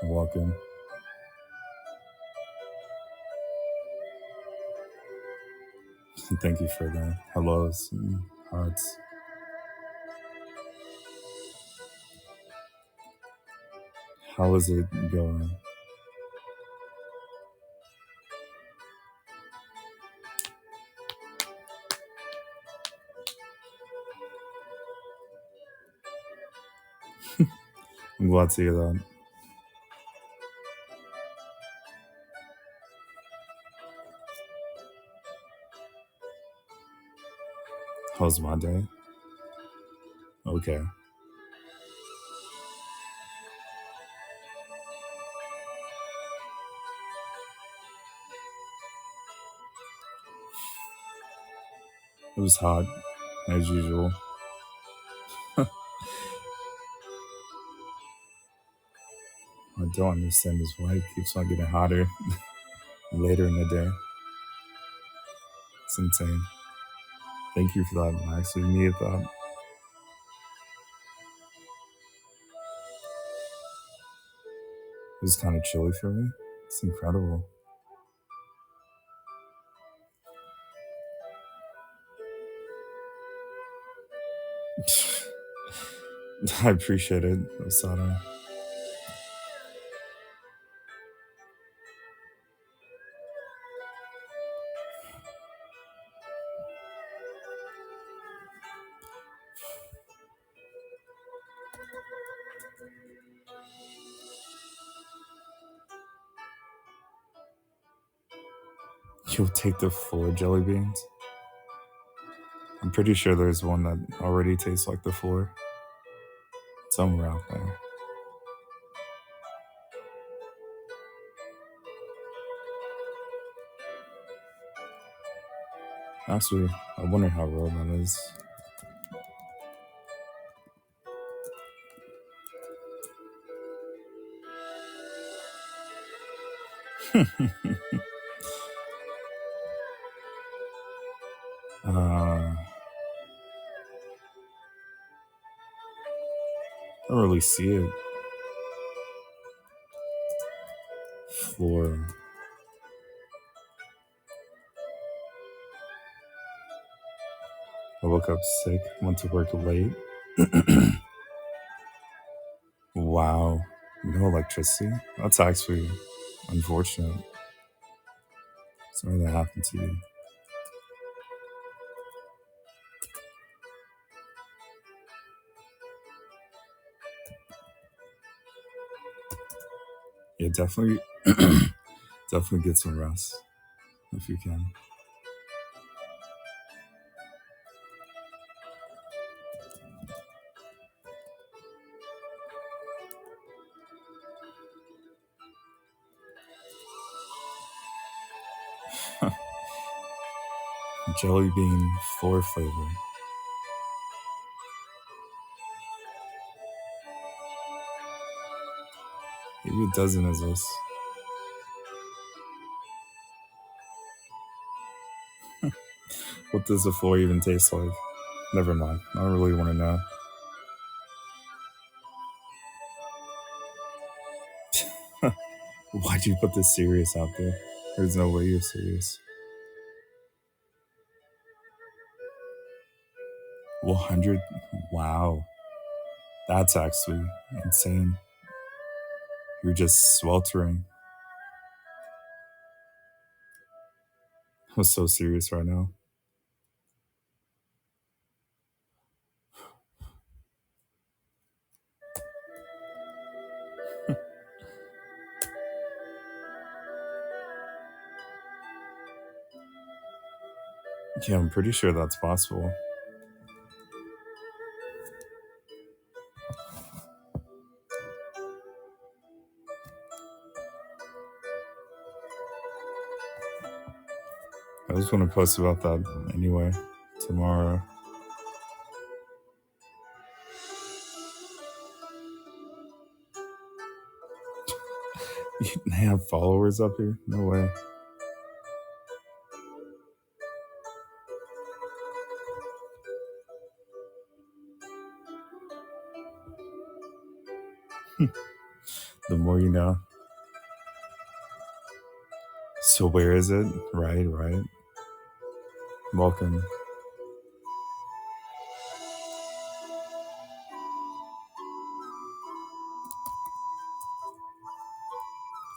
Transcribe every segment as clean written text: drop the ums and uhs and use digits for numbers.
Welcome. Thank you for the hellos and hearts. How is it going? I'm glad to hear that. How's my day? Okay. It was hot, as usual. I don't understand is why it keeps on getting hotter later in the day. It's insane. Thank you for that, Max. We needed that. It was kind of chilly for me. It's incredible. I appreciate it, Osada. You'll take the 4 jelly beans? I'm pretty sure there's one that already tastes like the 4 somewhere out there. Actually, I wonder how real that is. I don't really see it. Floor. I woke up sick, went to work late. Wow. No electricity? That's actually unfortunate. Sorry that happened to you. Yeah, definitely definitely get some rest if you can. Jelly bean floor flavor. Maybe it doesn't exist. What does the floor even taste like? Never mind. I don't really want to know. Why'd you put this serious out there? There's no way you're serious. 100? Wow. That's actually insane. You're just sweltering. I'm so serious right now. Yeah, I'm pretty sure that's possible. I was going to post about that anyway tomorrow. You have followers up here? No way. The more you know. So where is it? Right, right. Welcome.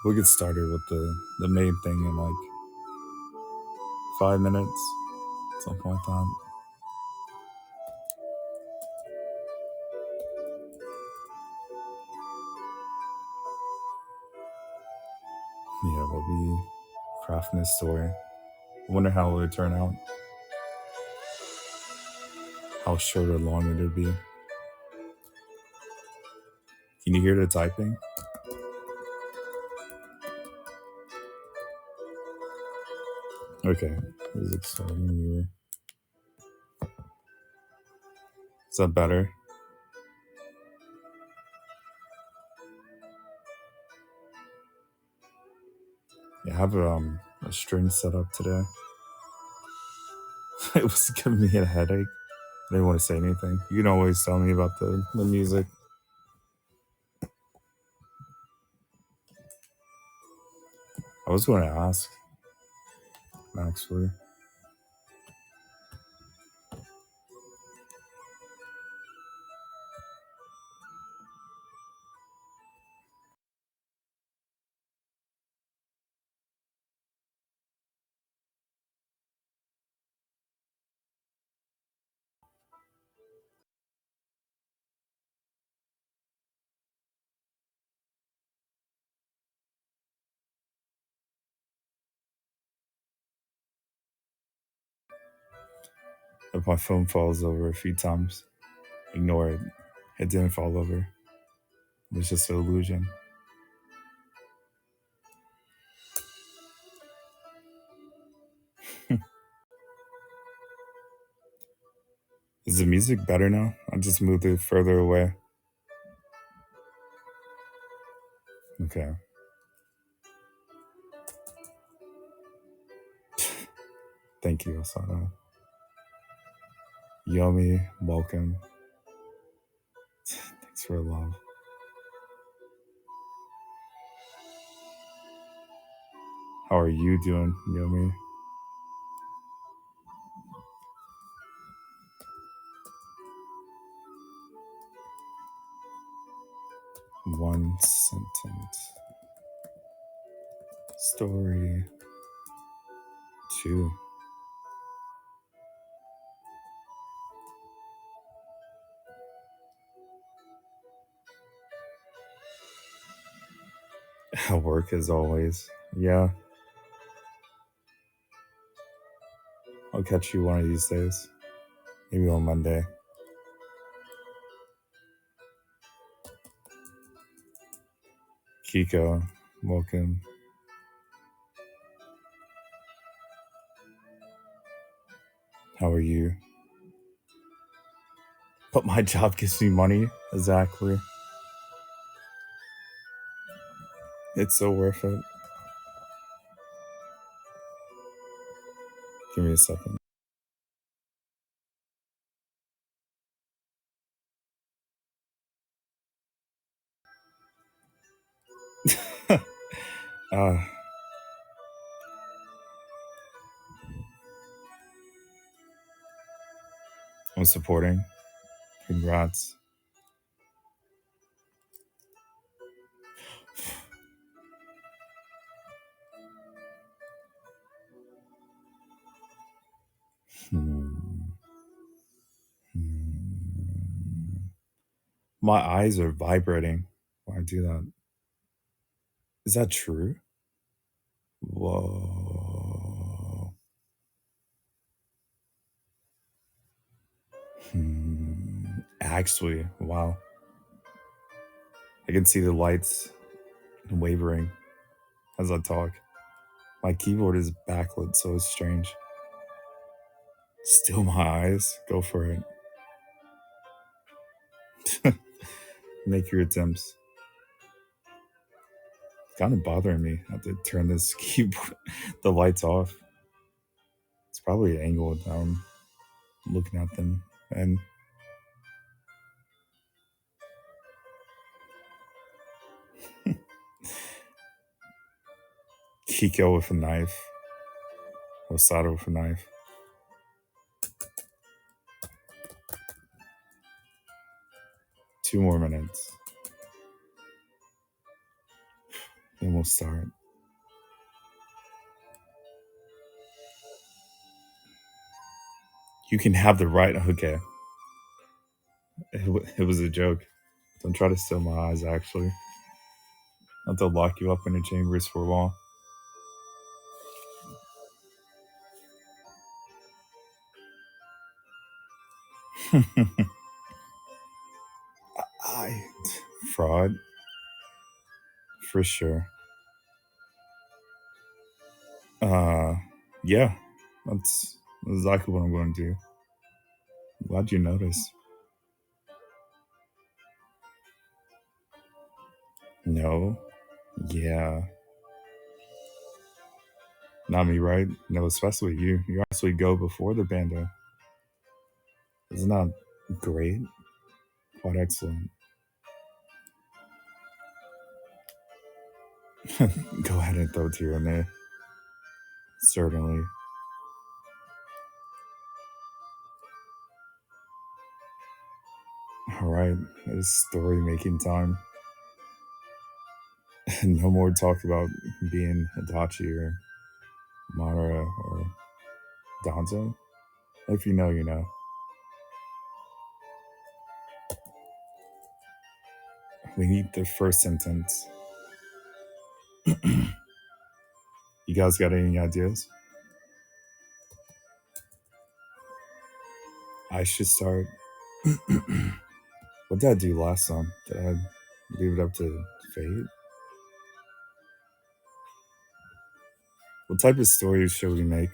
We'll get started with the main thing in like 5 minutes, something like that. Yeah, we'll be crafting this story. I wonder how it would turn out. How short or long it would be. Can you hear the typing? Okay. Music starting here. Is that better? Yeah, I have a string set up today. It was giving me a headache. I didn't want to say anything. You can always tell me about the music. I was going to ask, actually. If my phone falls over a few times, ignore it. It didn't fall over. It was just an illusion. Is the music better now? I just moved it further away. Okay. Thank you, Asana. Yummy, welcome. Thanks for the love. How are you doing, Yummy? One sentence. Story 2. At work as always. Yeah, I'll catch you one of these days. Maybe on Monday. Kiko, welcome. How are you? But my job gives me money. Exactly. It's so worth it. Give me a second. uh, I'm supporting. Congrats. Hmm. Hmm. My eyes are vibrating when I do that. Is that true? Whoa. Actually, wow. I can see the lights wavering as I talk. My keyboard is backlit, so it's strange. Still my eyes. Go for it. Make your attempts. It's kind of bothering me. I have to turn this keyboard, the lights off. It's probably angled down, looking at them. And Kiko with a knife. Osada with a knife. Two more minutes. Then we'll start. You can have the right. Okay. It was a joke. Don't try to steal my eyes, actually. Not to lock you up in the chambers for a while. I fraud for sure. Yeah, that's exactly what I'm going to do. Glad you noticed. No, yeah, not me, right? No, especially you. You actually go before the bando. Isn't that great? Quite excellent. Go ahead and throw to your name. Certainly. All right, it's story making time. No more talk about being Adachi or Mara or Danzo. If you know, you know. We need the first sentence. You guys got any ideas? I should start. What did I do last time? Did I leave it up to fate? What type of stories should we make?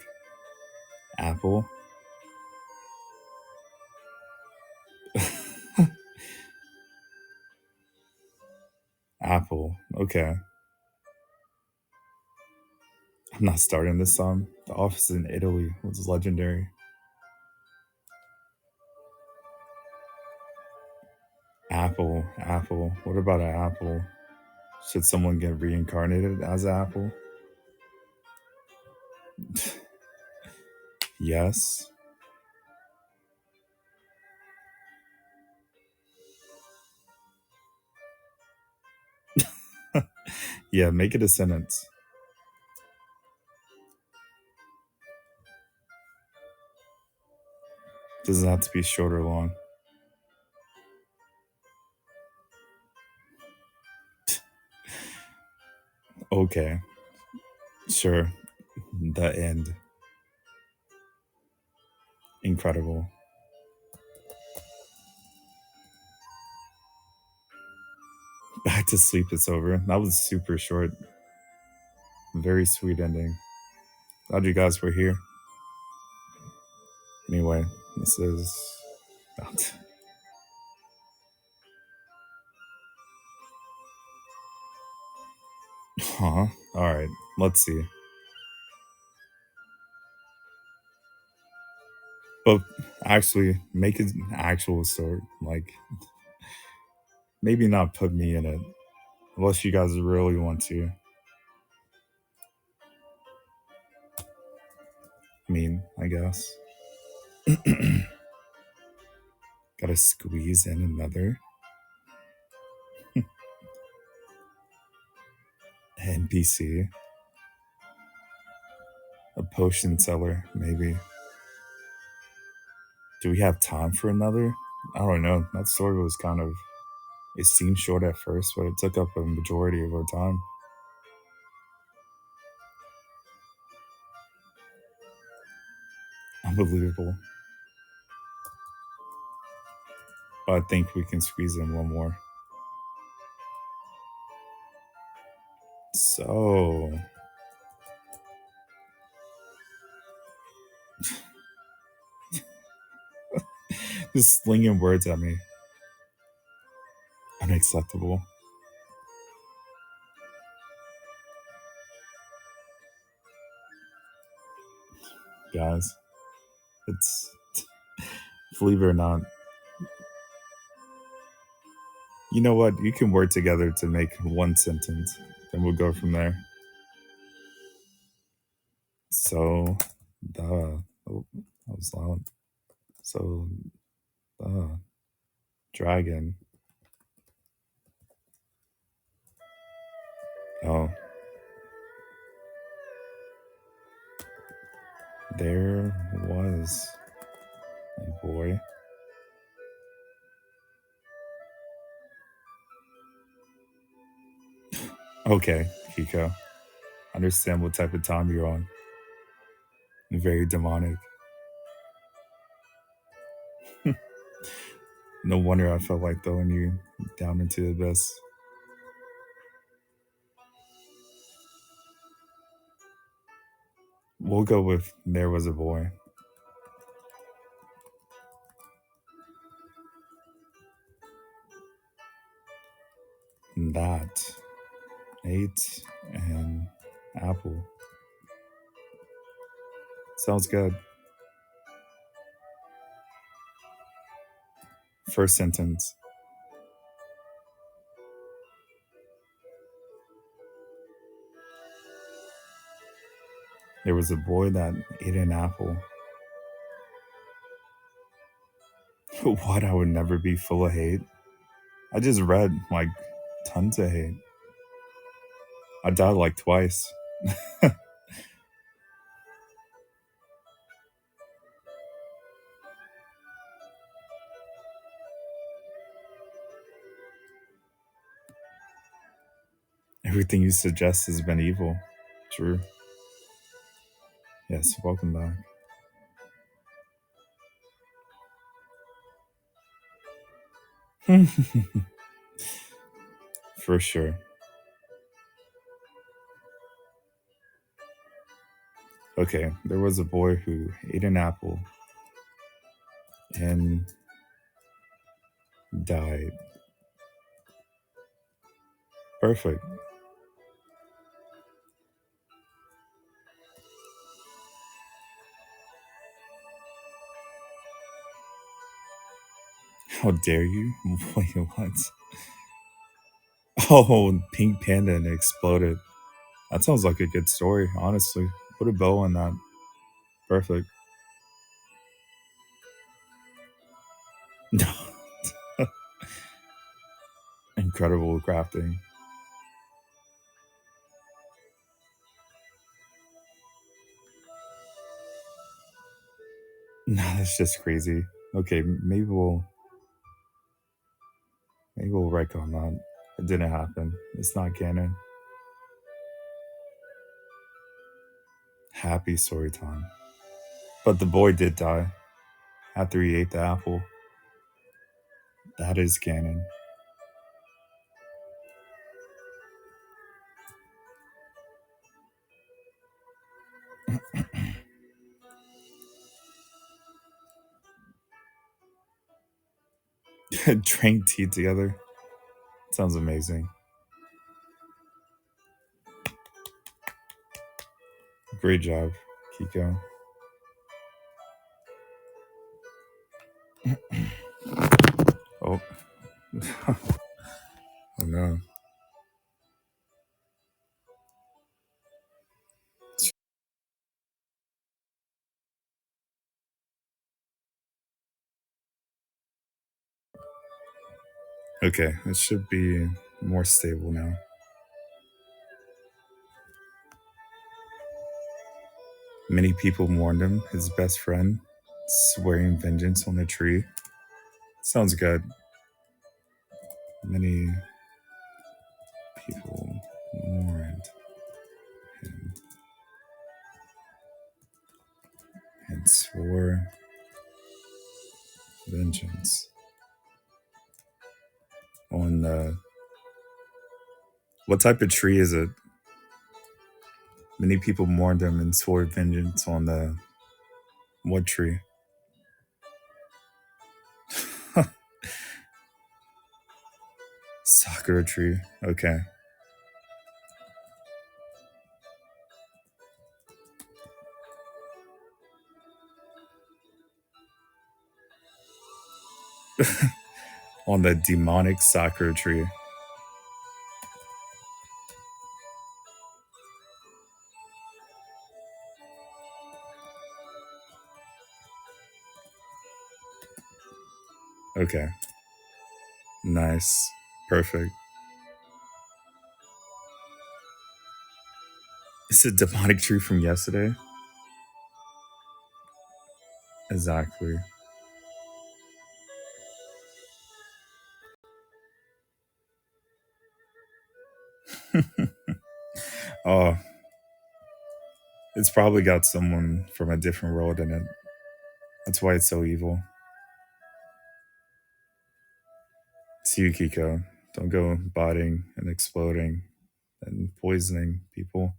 Apple? Apple. Okay. I'm not starting this time. The Office in Italy was legendary. Apple. Apple. What about an apple? Should someone get reincarnated as an apple? Yes. Yeah, make it a sentence. Doesn't have to be short or long. Okay. Sure. The end. Incredible. Back to sleep, it's over. That was super short. Very sweet ending. Glad you guys were here. Anyway, this is. Huh? Alright, let's see. But actually, make it an actual story. Like, maybe not put me in it. Unless you guys really want to. I mean, I guess. Gotta squeeze in another NPC. A potion seller, maybe. Do we have time for another? I don't know. That story was kind of. It seemed short at first, but it took up a majority of our time. Unbelievable. But I think we can squeeze in one more. So. Just slinging words at me. Unacceptable. Guys. It's. Believe it or not. You know what? You can work together to make one sentence. Then we'll go from there. So, the. Oh, that was loud. So, the dragon. Oh, there was a boy. Okay, Kiko. Understand what type of time you're on. Very demonic. No wonder I felt like throwing you down into the abyss. We'll go with there was a boy. That ate an apple. Sounds good. First sentence. There was a boy that ate an apple. What? I would never be full of hate. I just read like tons of hate. I died like twice. Everything you suggest has been evil. True. Yes, welcome back. For sure. Okay, there was a boy who ate an apple and died. Perfect. How dare you? Wait, what? Oh, Pink Panda and it exploded. That sounds like a good story, honestly. Put a bow on that. Perfect. Incredible crafting. Nah, that's just crazy. Okay, maybe we'll wreck on that. It didn't happen. It's not canon. Happy story time. But the boy did die after he ate the apple. That is canon. Drank tea together. Sounds amazing. Great job, Kiko. Oh, oh no. Okay, it should be more stable now. Many people mourned him, his best friend, swearing vengeance on the tree. Sounds good. Many people mourned him and swore vengeance on the. What type of tree is it? Many people mourned him and swore vengeance on the. What tree? Sakura tree. Okay. On the demonic Sakura tree. Okay. Nice. Perfect. It's a demonic tree from yesterday. Exactly. Oh, it's probably got someone from a different world in it. That's why it's so evil. It's Yukiko. Don't go botting and exploding and poisoning people.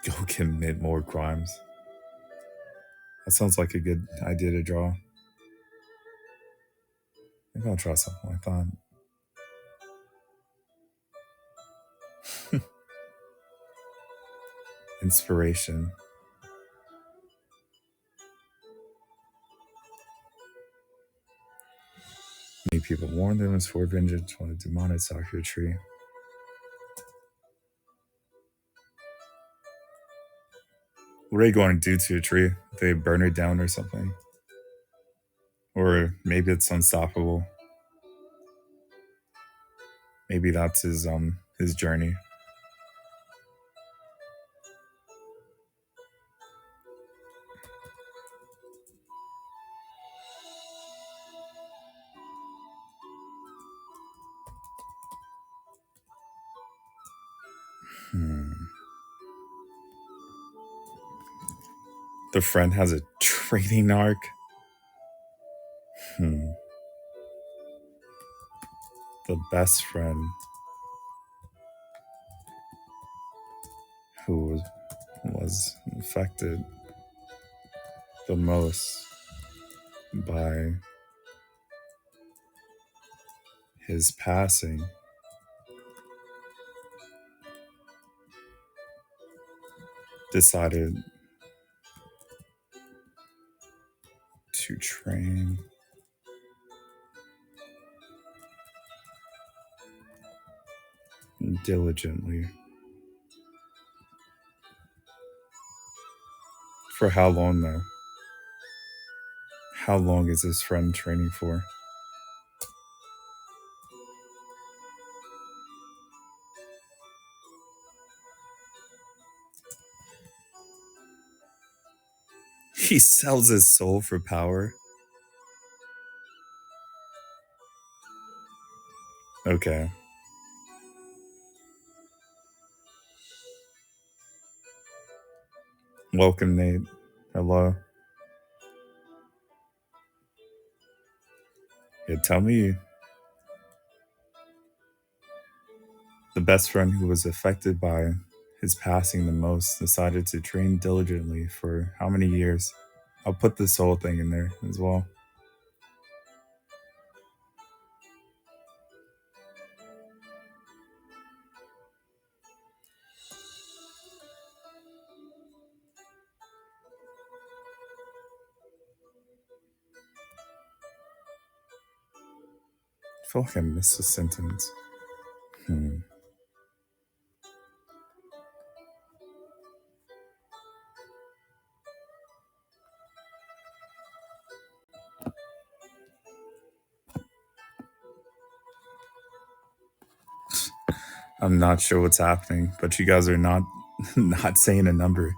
Go commit more crimes. That sounds like a good idea to draw. Maybe I'll draw something like that. Inspiration. Many people warn them as for vengeance when a demonic stalk your tree. What are you going to do to a tree? They burn it down or something? Or maybe it's unstoppable. Maybe that's his journey. Hmm. The friend has a trading arc. Hmm. The best friend who was affected the most by his passing decided to train diligently. For how long, though? How long is this friend training for? He sells his soul for power. Okay. Welcome, Nate. Hello. Yeah, tell me the best friend who was affected by his passing the most decided to train diligently for how many years? I'll put this whole thing in there as well. I feel like I missed a sentence. I'm not sure what's happening, but you guys are not not saying a number.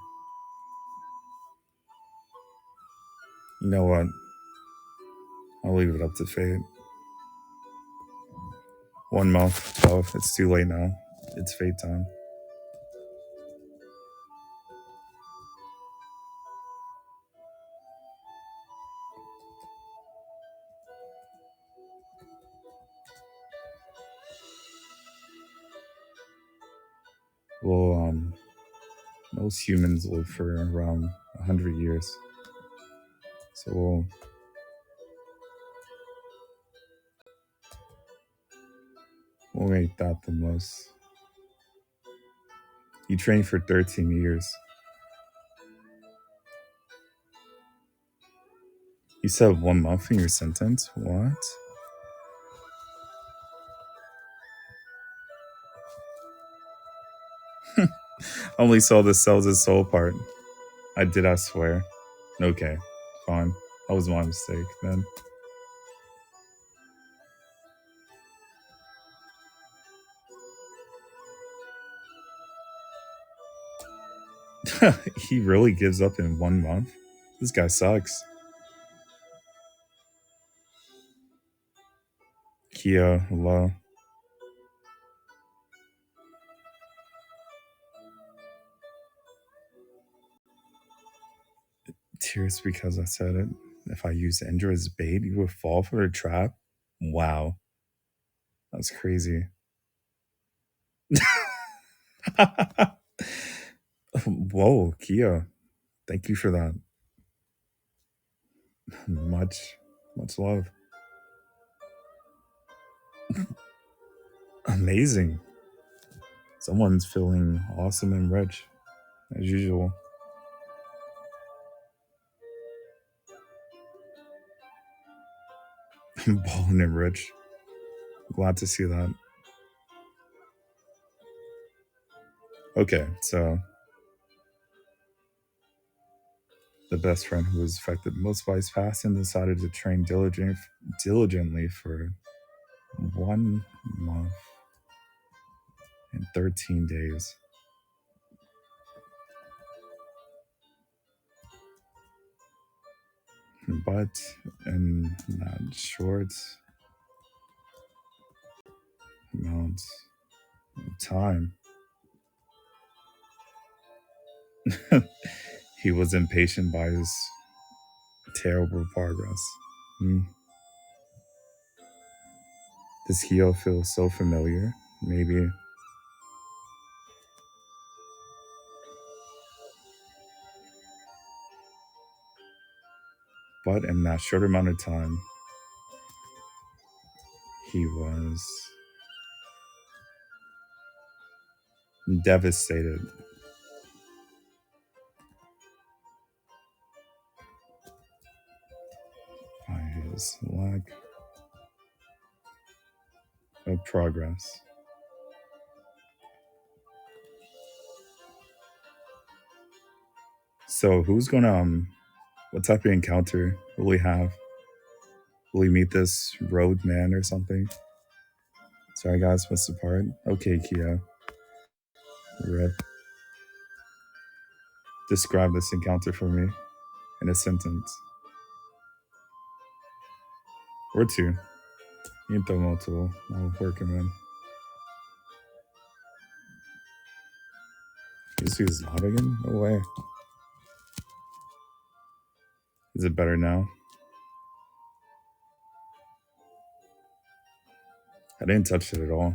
You know what? I'll leave it up to fate. 1 month. Oh, it's too late now. It's fate time. Well, most humans live for around 100 years. So we'll make that the most. You trained for 13 years. You said 1 month in your sentence? What? Only saw the sells his soul part. I did, I swear. Okay, fine. That was my mistake then. He really gives up in 1 month? This guy sucks. Kia, hello. Tears because I said it. If I use Endra as bait, you would fall for a trap? Wow. That's crazy. Whoa, Kia. Thank you for that. Much love. Amazing. Someone's feeling awesome and rich, as usual. Balling and rich. Glad to see that. Okay, so the best friend who was affected most by his passing decided to train diligently for 1 month and 13 days. But in that short amount of time, he was impatient by his terrible progress. Hmm. Does Hio feel so familiar? Maybe. But in that short amount of time, he was devastated by his lack of progress. So who's gonna what type of encounter will we have? Will we meet this road man or something? Sorry guys, what's the part? Okay, Kia. Rip. Describe this encounter for me in a sentence. Or two. Into multiple. I'll work him in. Jieshu is loud again? No way. Is it better now? I didn't touch it at all.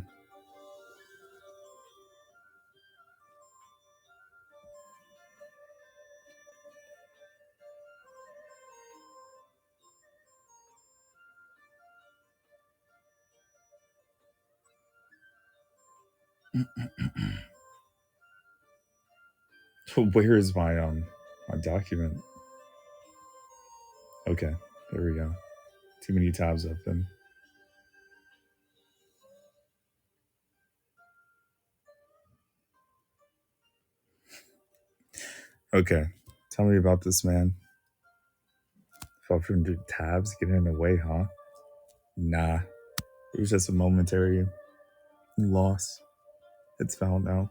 Where is my document? Okay, there we go. Too many tabs open. Okay, tell me about this man. 500 tabs getting in the way, huh? Nah, it was just a momentary loss. It's found now.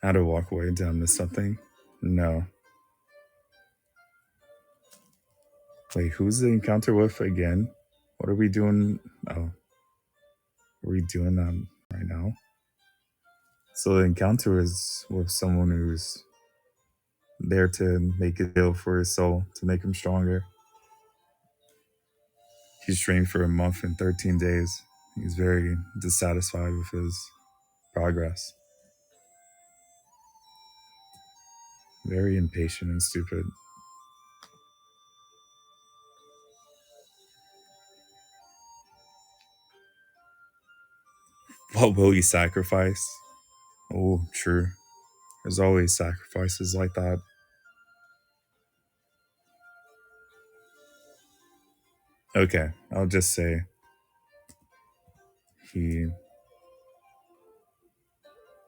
How to walk away? Did I miss something? No. Wait, who's the encounter with again? What are we doing? Oh, are we doing that right now? So the encounter is with someone who's there to make a deal for his soul, to make him stronger. He's trained for a month and 13 days. He's very dissatisfied with his progress. Very impatient and stupid. What will he sacrifice? Oh, true. There's always sacrifices like that. Okay, I'll just say he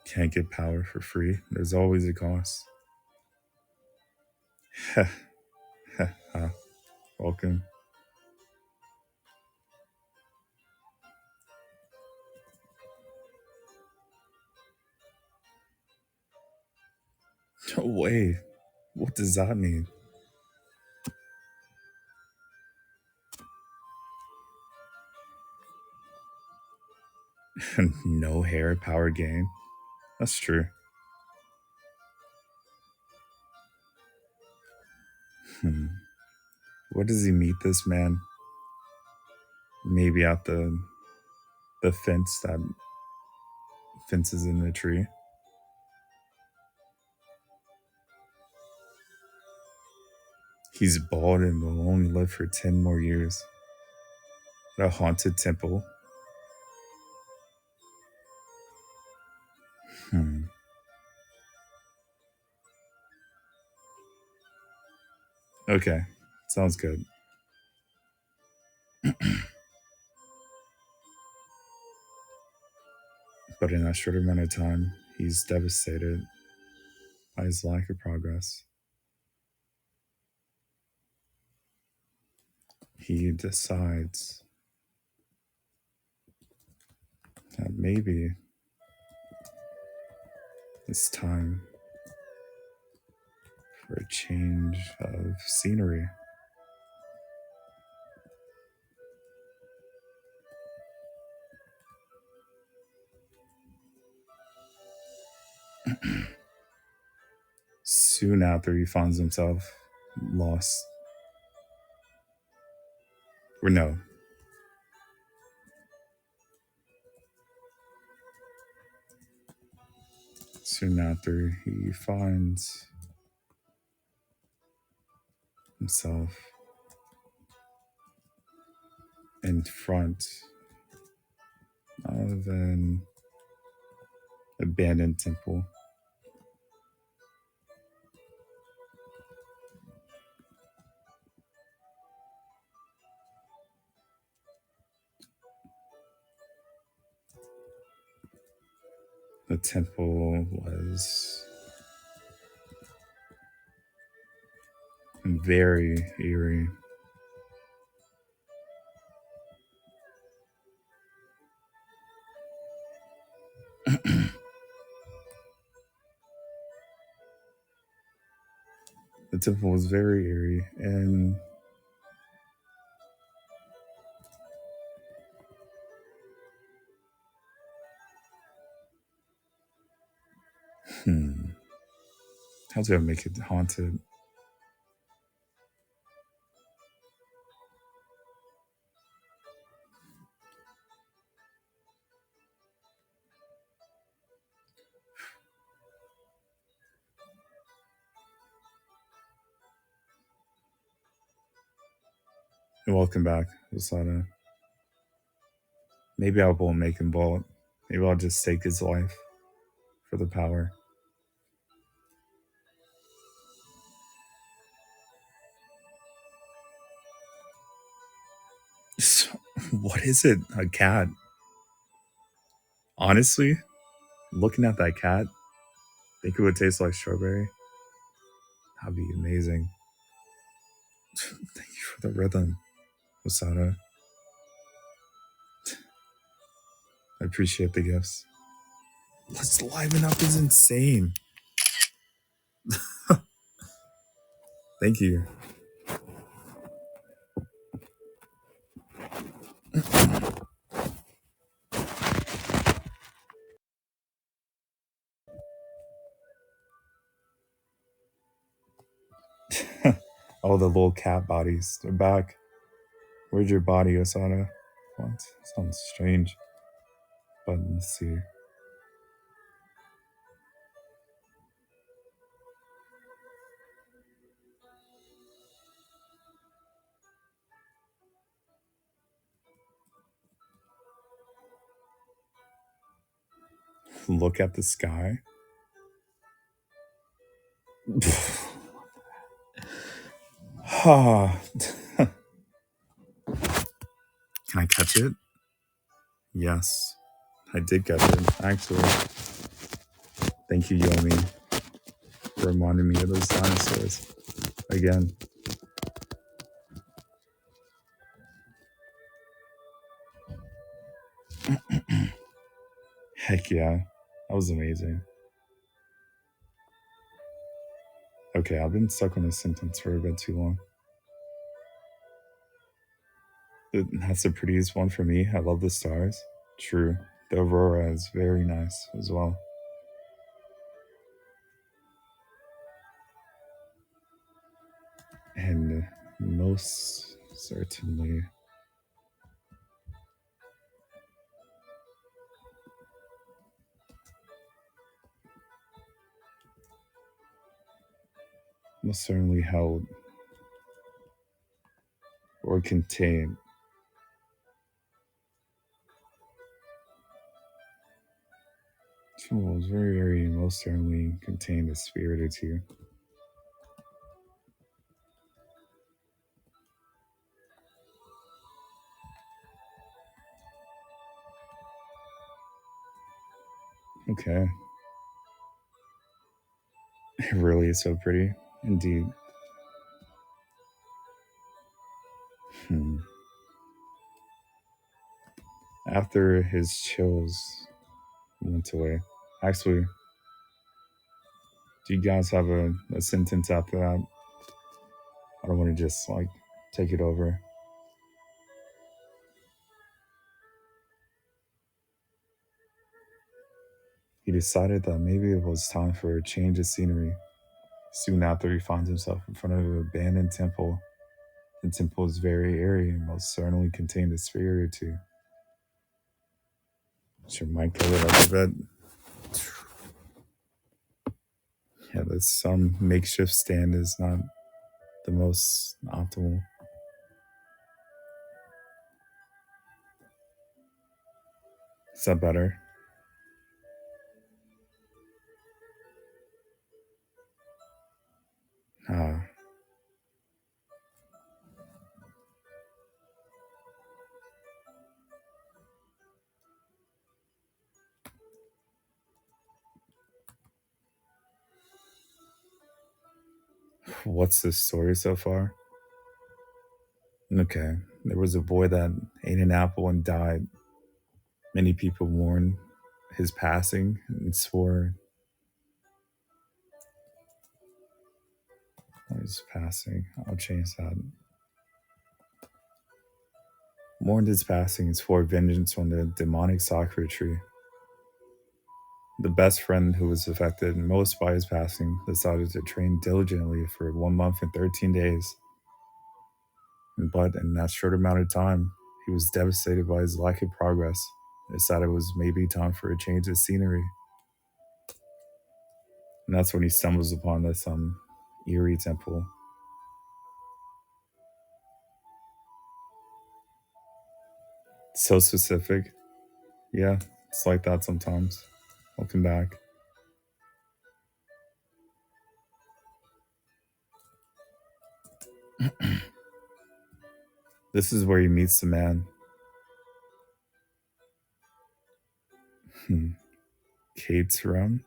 can't get power for free. There's always a cost. Welcome. No way. What does that mean? No hair power game. That's true. Hmm. Where does he meet this man? Maybe at the fence that fences in the tree. He's bald and will only live for 10 more years. At a haunted temple. Hmm. Okay. Sounds good. But in that short amount of time, he's devastated by his lack of progress. He decides that maybe it's time for a change of scenery. Soon after, he finds himself lost. Or no. Soon after, he finds himself in front of an abandoned temple. The temple was very eerie. The temple was very eerie, and how do I make it haunted? And welcome back, Osada. Maybe I won't make him bald. Maybe I'll just take his life for the power. So, what is it? A cat? Honestly, looking at that cat, think it would taste like strawberry? That'd be amazing. Thank you for the rhythm, Osada. I appreciate the gifts. Let's liven up is insane. Thank you. Oh, the little cat bodies. They're back. Where's your body, Osada? What? Sounds strange. But let's see. Look at the sky. Can I catch it? Yes, I did catch it, actually. Thank you, Yomi, for reminding me of those dinosaurs. Again. Heck yeah. That was amazing. Okay, I've been stuck on this sentence for a bit too long. That's the prettiest one for me. I love the stars. True. The aurora is very nice as well. And most certainly, held or contained. Symbols very most certainly contain the spirit or two. Okay. It really is so pretty. Indeed. Hmm. After his chills went away. Actually, do you guys have a sentence after that? I don't want to just like take it over. He decided that maybe it was time for a change of scenery. Soon after, he finds himself in front of an abandoned temple. The temple is very airy and most certainly contained a spirit or two. Should might cover it up a bit. Yeah, this some makeshift stand is not the most optimal. Is that better? Ah, what's the story so far? Okay, there was a boy that ate an apple and died. Many people mourned his passing and swore his passing. I'll change that. Mourned his passing and swore vengeance on the demonic sakura tree. The best friend who was affected most by his passing decided to train diligently for 1 month and 13 days. But in that short amount of time, he was devastated by his lack of progress and decided it was maybe time for a change of scenery. And that's when he stumbles upon this eerie temple. So specific. Yeah, it's like that sometimes. Welcome back. This is where he meets the man. Kate's room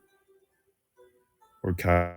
or Kai.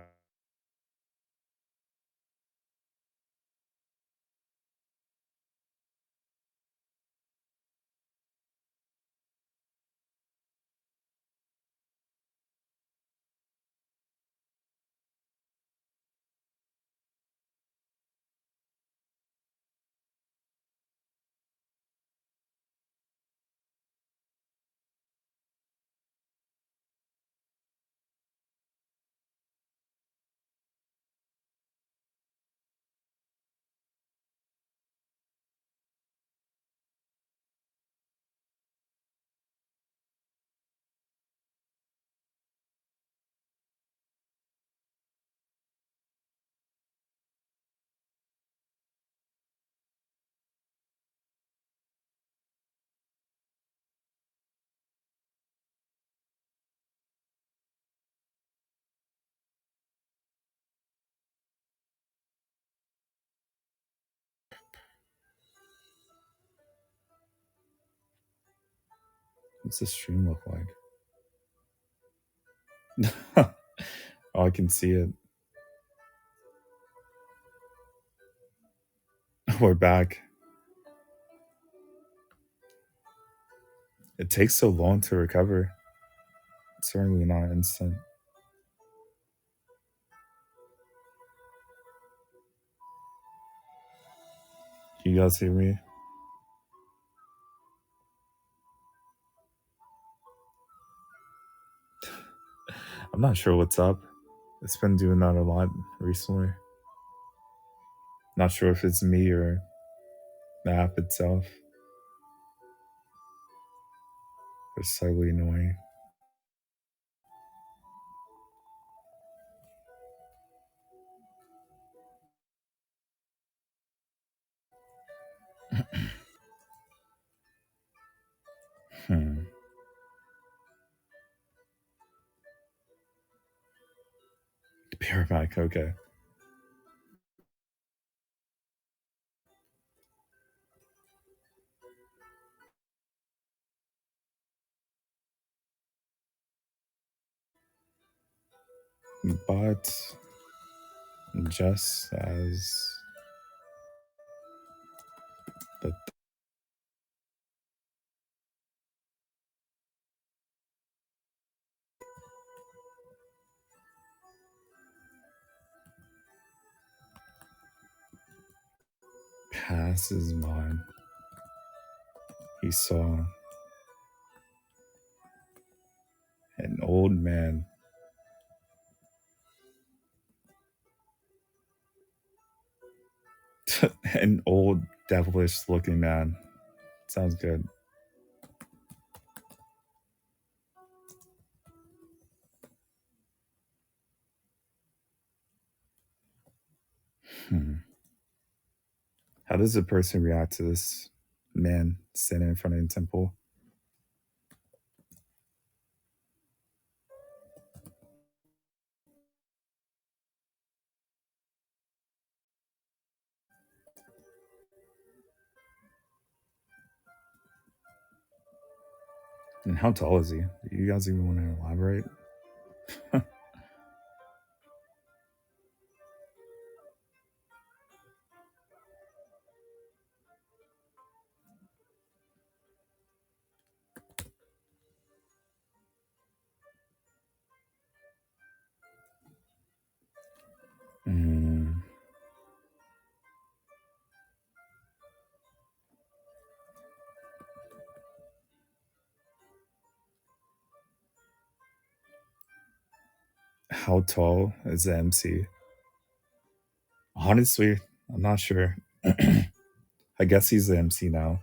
What's the stream look like? Oh, I can see it. We're back. It takes so long to recover. It's certainly not instant. Can you guys hear me? I'm not sure what's up. It's been doing that a lot recently. Not sure if it's me or the app itself. It's slightly annoying. Hmm. Paramedic, okay. But just as the passes by, he saw an old man. An old devilish looking man. Sounds good. Hmm. How does a person react to this man standing in front of the temple? And how tall is he? Do you guys even want to elaborate? Mm, how tall is the MC? Honestly, I'm not sure. I guess he's the MC now.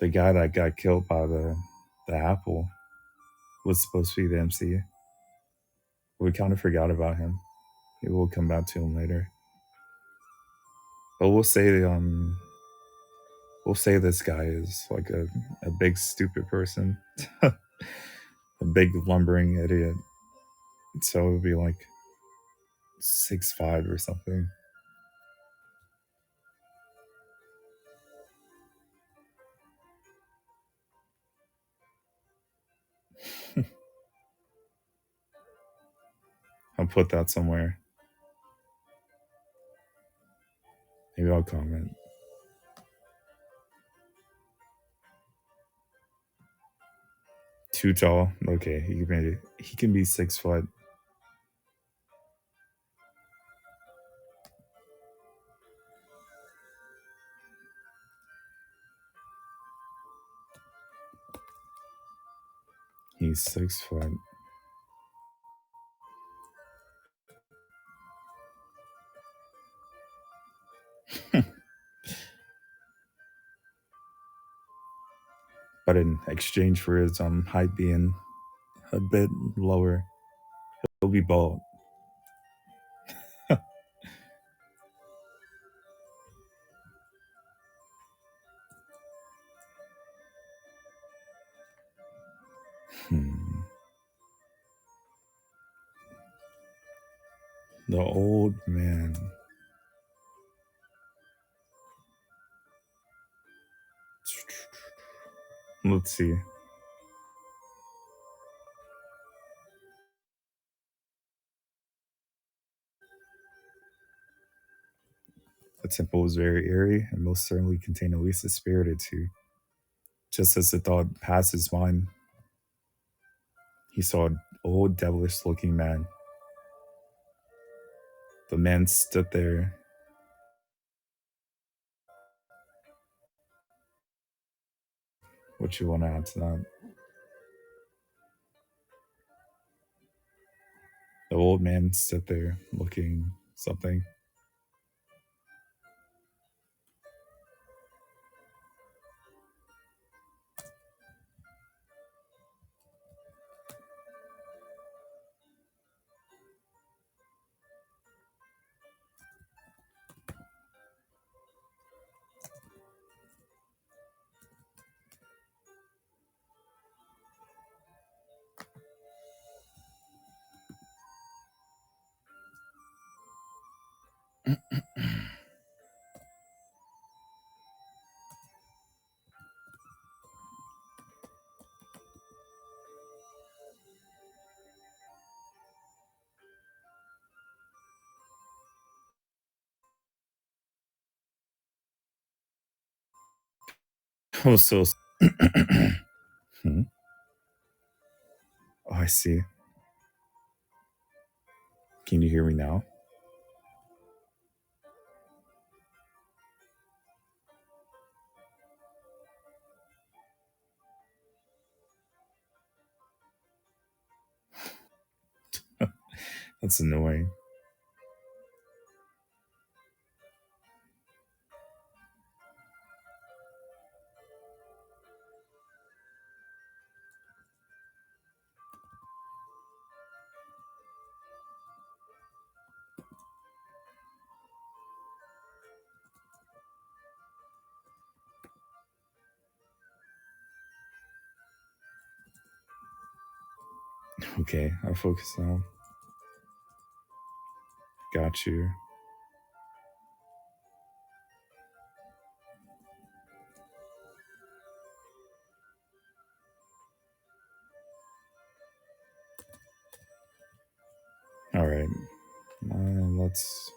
The guy that got killed by the apple was supposed to be the MC. We kind of forgot about him. Maybe we'll come back to him later. But we'll say this guy is like a big stupid person. A big lumbering idiot. So it would be like 6'5" or something. I'll put that somewhere. Maybe I'll comment. Too tall. Okay, he can be 6 foot. He's 6 foot. But in exchange for his height being a bit lower, he'll be bald. Hmm. The old man. Let's see. The temple was very eerie and most certainly contained at least a spirit or two. Just as the thought passed his mind, he saw an old devilish looking man. The man stood there. What you want to add to that? The old man stood there looking something. Oh, so. Hmm? Oh, I see. Can you hear me now? That's annoying. Okay, I'll focus now. Got you. All right. Let's.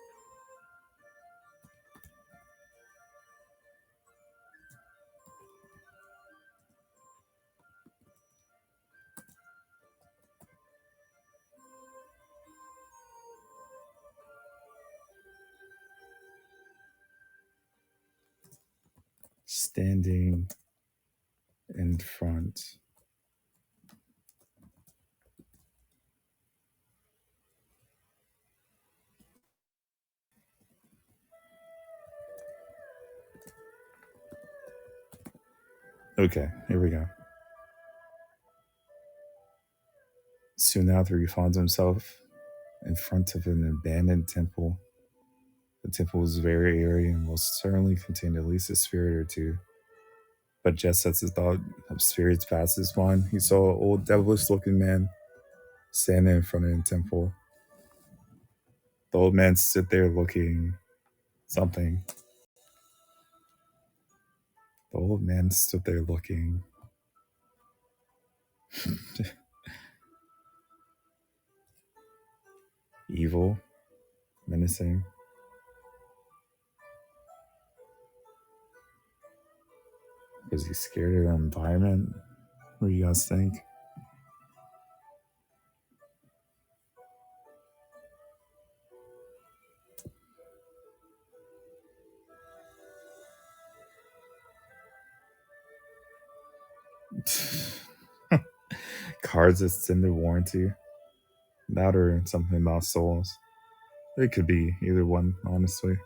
Standing in front. Okay, here we go. Soon after, he found himself in front of an abandoned temple. The temple was very airy and most certainly contained at least a spirit or two. But just as the thought of spirits passed his mind, he saw an old devilish looking man standing in front of the temple. The old man stood there looking something. The old man stood there looking evil, menacing. Was he scared of the environment? What do you guys think? Cards extended warranty. That or something about souls. It could be either one, honestly.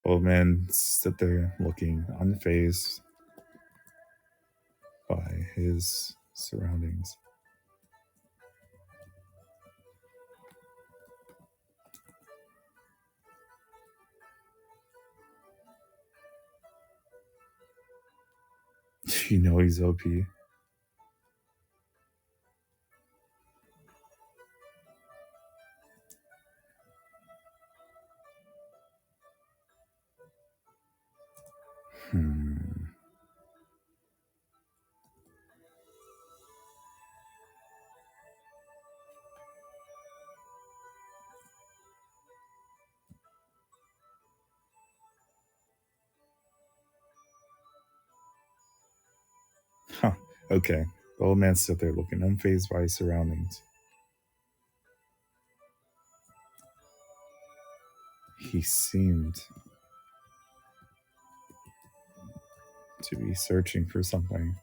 Old man stood there looking unfazed by his surroundings. You know he's OP. Okay. The old man stood there looking unfazed by his surroundings. He seemed to be searching for something.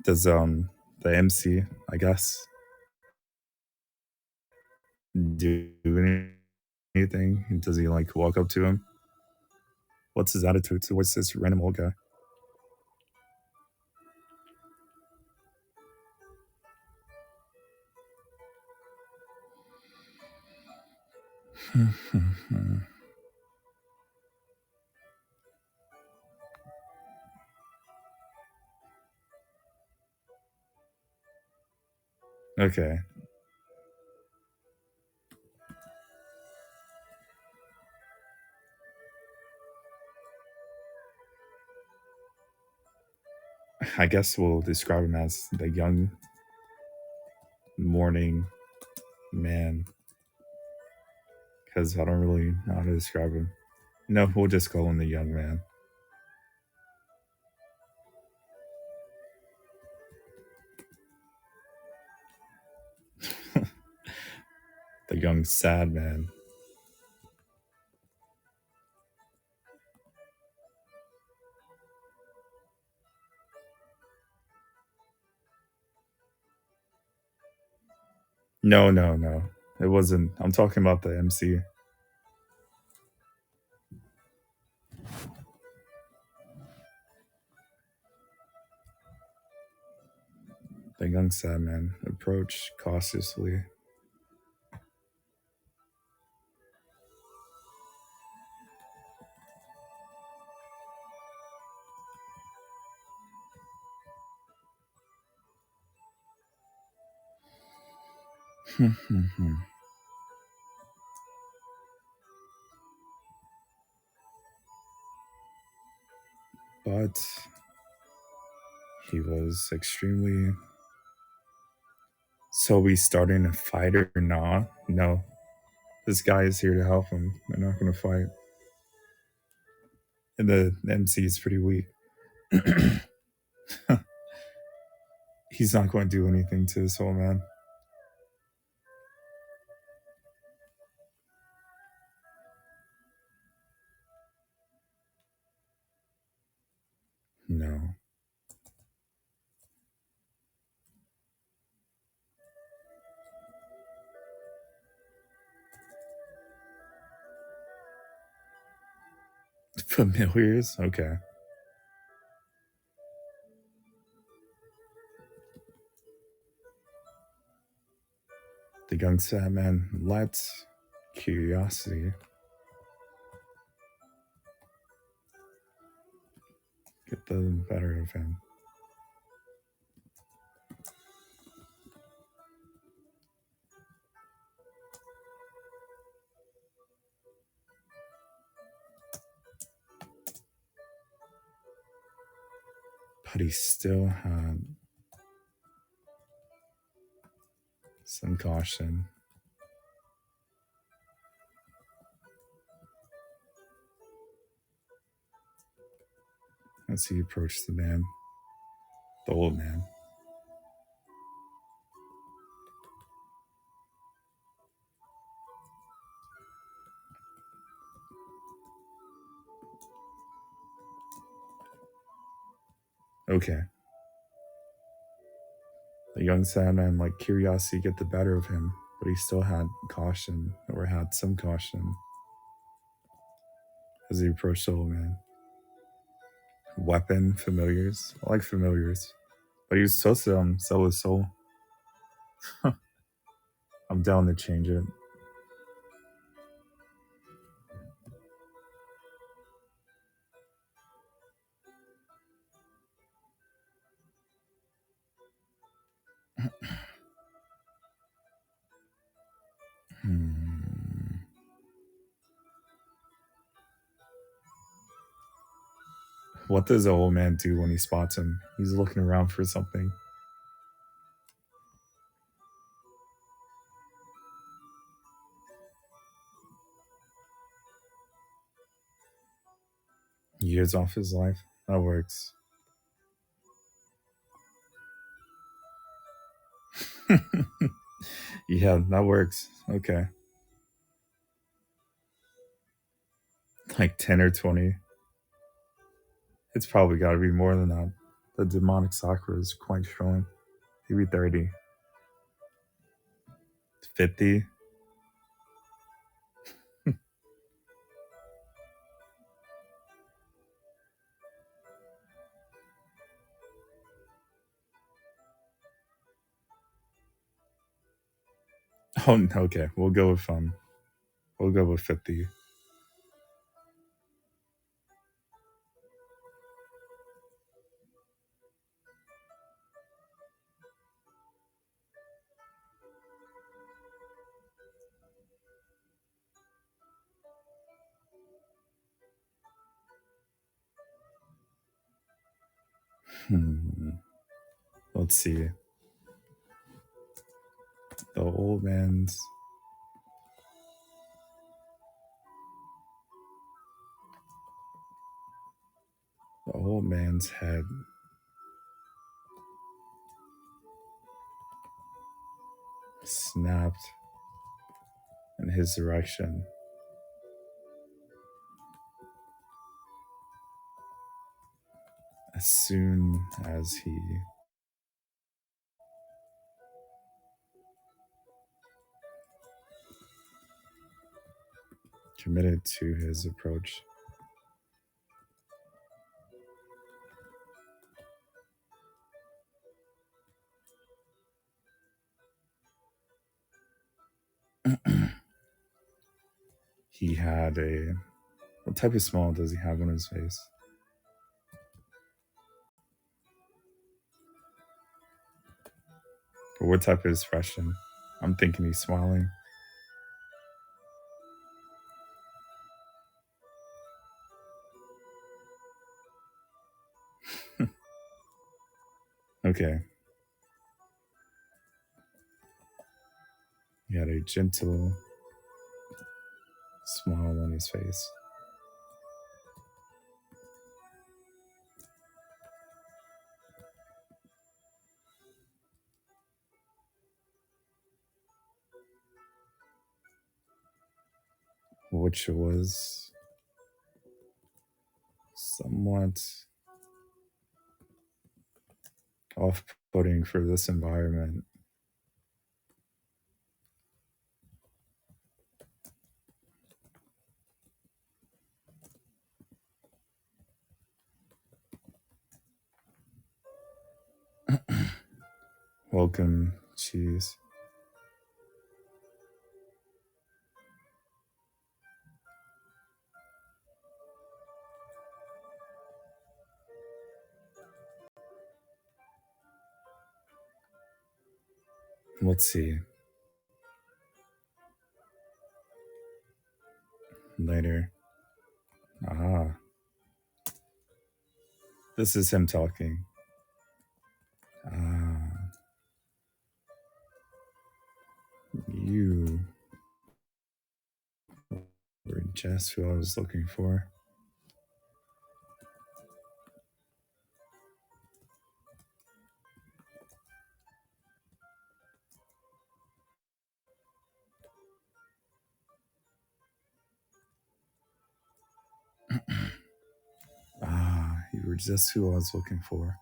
Does the MC, I guess, do anything? Does he like walk up to him? What's his attitude towards this random old guy? Okay. I guess we'll describe him as the young morning man because I don't really know how to describe him. No, we'll just call him the young man. The young sad man. No, no, no. It wasn't. I'm talking about the MC. The young sad man approached cautiously. But he was extremely. So we starting a fight or not? No. This guy is here to help him. We're not going to fight. And the MC is pretty weak. He's not going to do anything to this old man. No. Familiars? Okay. The young sad man let curiosity get the better of him. But he still had some caution as he approached the man, the old man. Okay. The young sad man let curiosity get the better of him, but he still had caution, or had some caution, as he approached the old man. Weapon, familiars. I like familiars. But he was supposed to sell his soul. I'm down to change it. What does the old man do when he spots him? He's looking around for something. Years off his life? That works. Yeah, that works. Okay. Like 10 or 20. It's probably got to be more than that. The demonic sakura is quite strong. Maybe 30. 50. Oh, okay. We'll go with 50. Hmm. Let's see. The old man's the old man's head snapped in his direction as soon as he committed to his approach. He had a what type of smile does he have on his face? Or what type of expression? I'm thinking he's smiling. Okay. He had a gentle smile on his face, which was somewhat off putting for this environment. Welcome, cheese. Let's see. Later. Ah, this is him talking. Ah, you were just who I was looking for. Ah, you were just who I was looking for.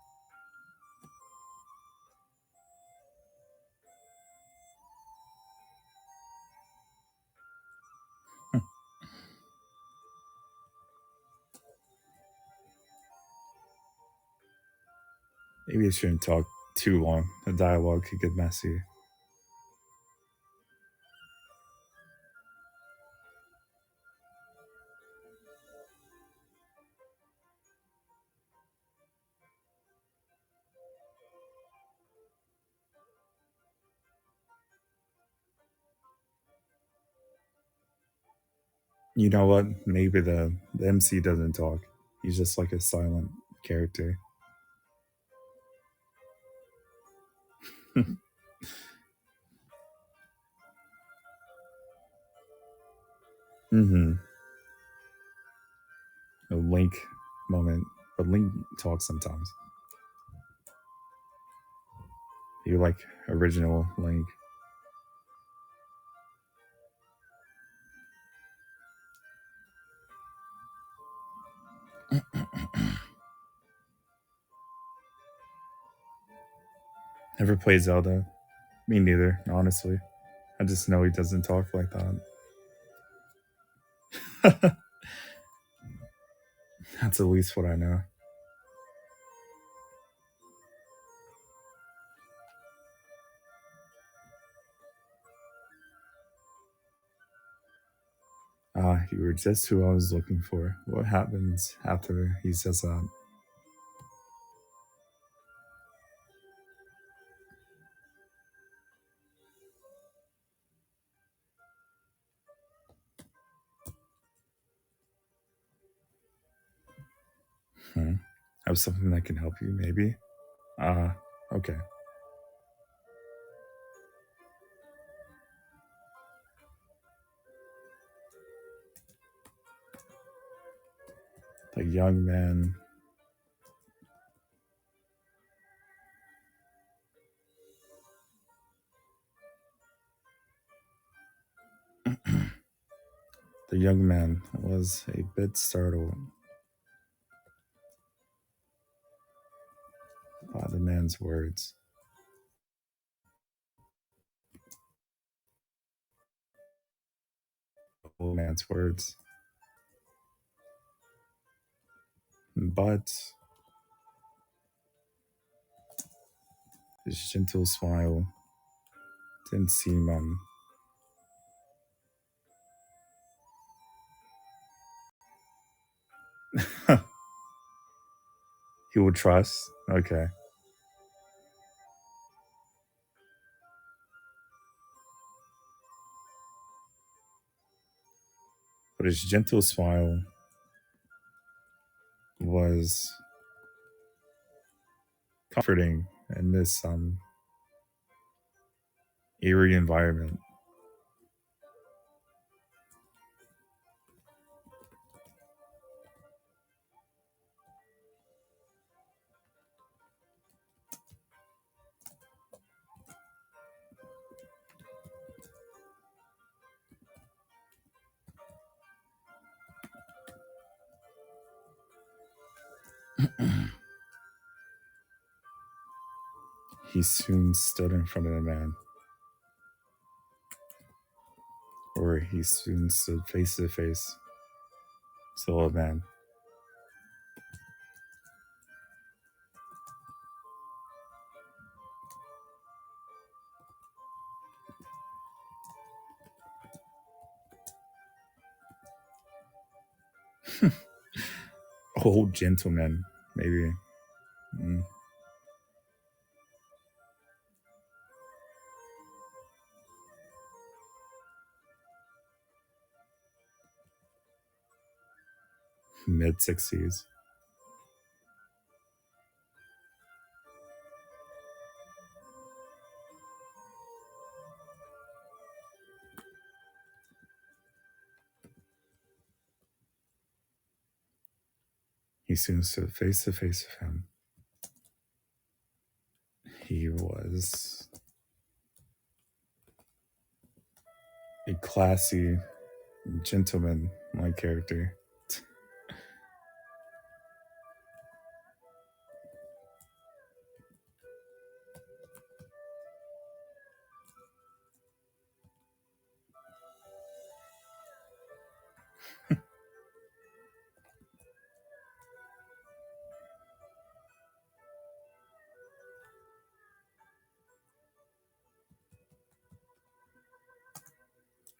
Maybe I shouldn't talk too long. The dialogue could get messy. You know what? Maybe the MC doesn't talk. He's just like a silent character. Mm-hmm. A Link moment, but Link talks sometimes. You like original Link. Never played Zelda. Me neither, honestly. I just know he doesn't talk like that. That's at least what I know. Ah, you were just who I was looking for. What happens after he says that? Hmm. Have something that can help you, maybe? Ah, okay. The young man. The young man was a bit startled by the man's words. The old man's words. But his gentle smile didn't seem he would trust. Okay. But his gentle smile was comforting in this eerie environment. He soon stood in front of the man, or he soon stood face to face to the old man. Old gentleman, maybe. Mm, mid 60s. He soon stood face to face with him. He was a classy gentleman like character.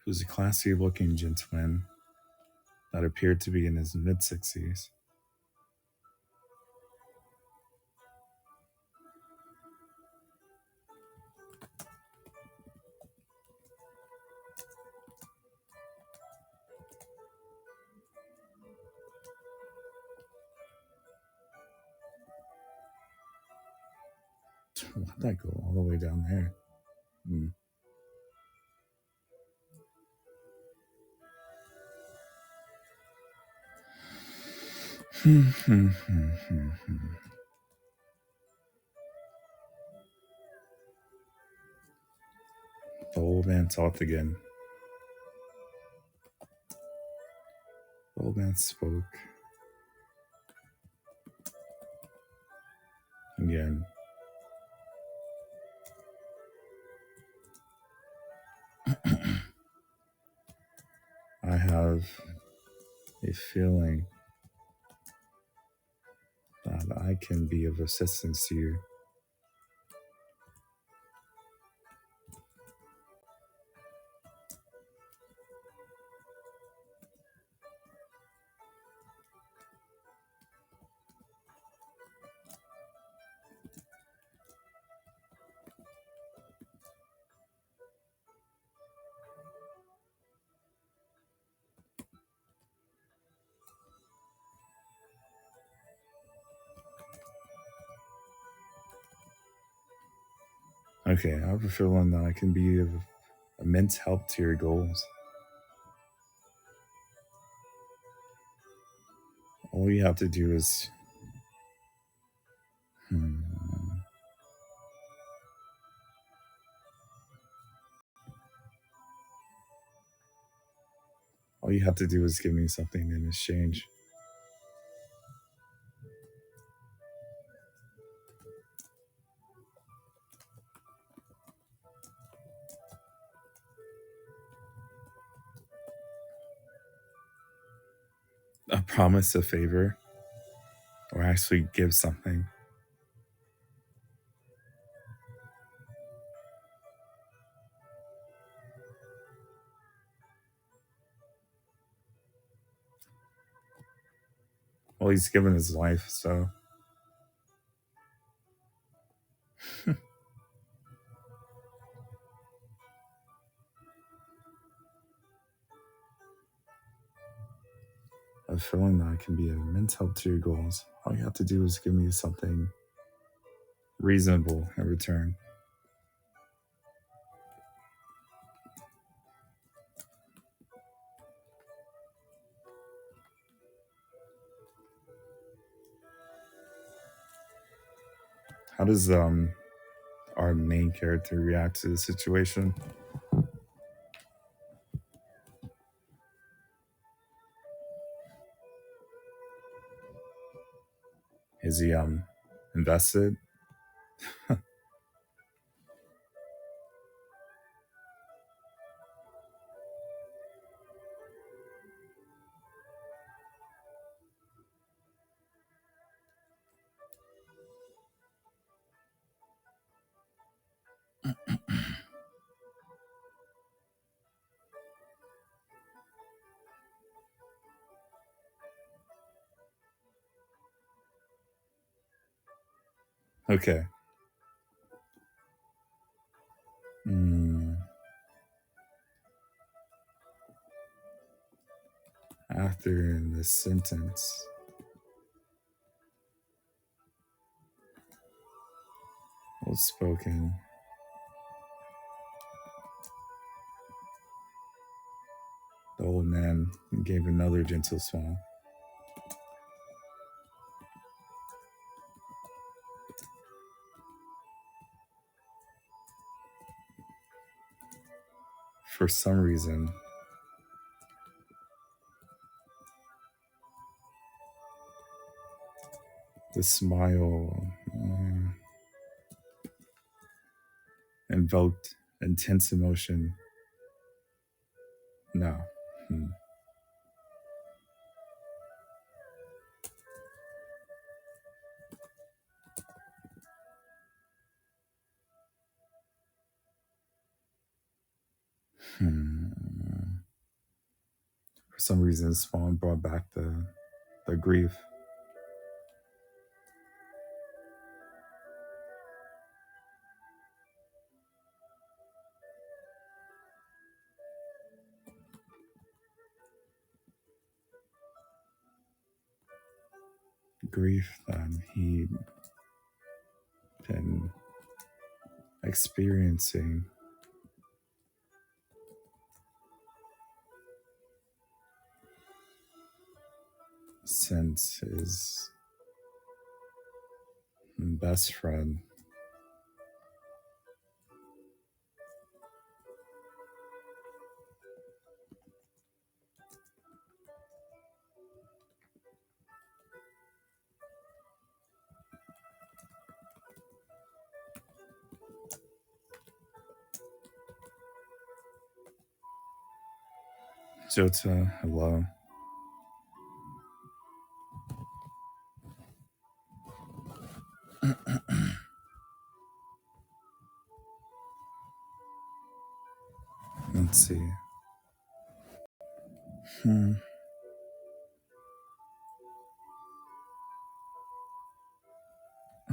He was a classy looking gentleman that appeared to be in his mid 60s. Why'd that go all the way down there? The old man talked again. The old man spoke again. I have a feeling that I can be of assistance to you. Okay, I have a feeling that I can be of immense help to your goals. All you have to do is all you have to do is give me something in exchange. A promise, a favor, or actually give something. Well, he's given his life, so I have a feeling that I can be of immense help to your goals. All you have to do is give me something reasonable in return. How does our main character react to the situation? Is he invested? Okay. After the sentence, was spoken, the old man gave another gentle smile. For some reason, the smile invoked intense emotion. No. For some reason, Spawn brought back the grief. Grief that he'd been experiencing since his best friend Jota, hello. Let's see.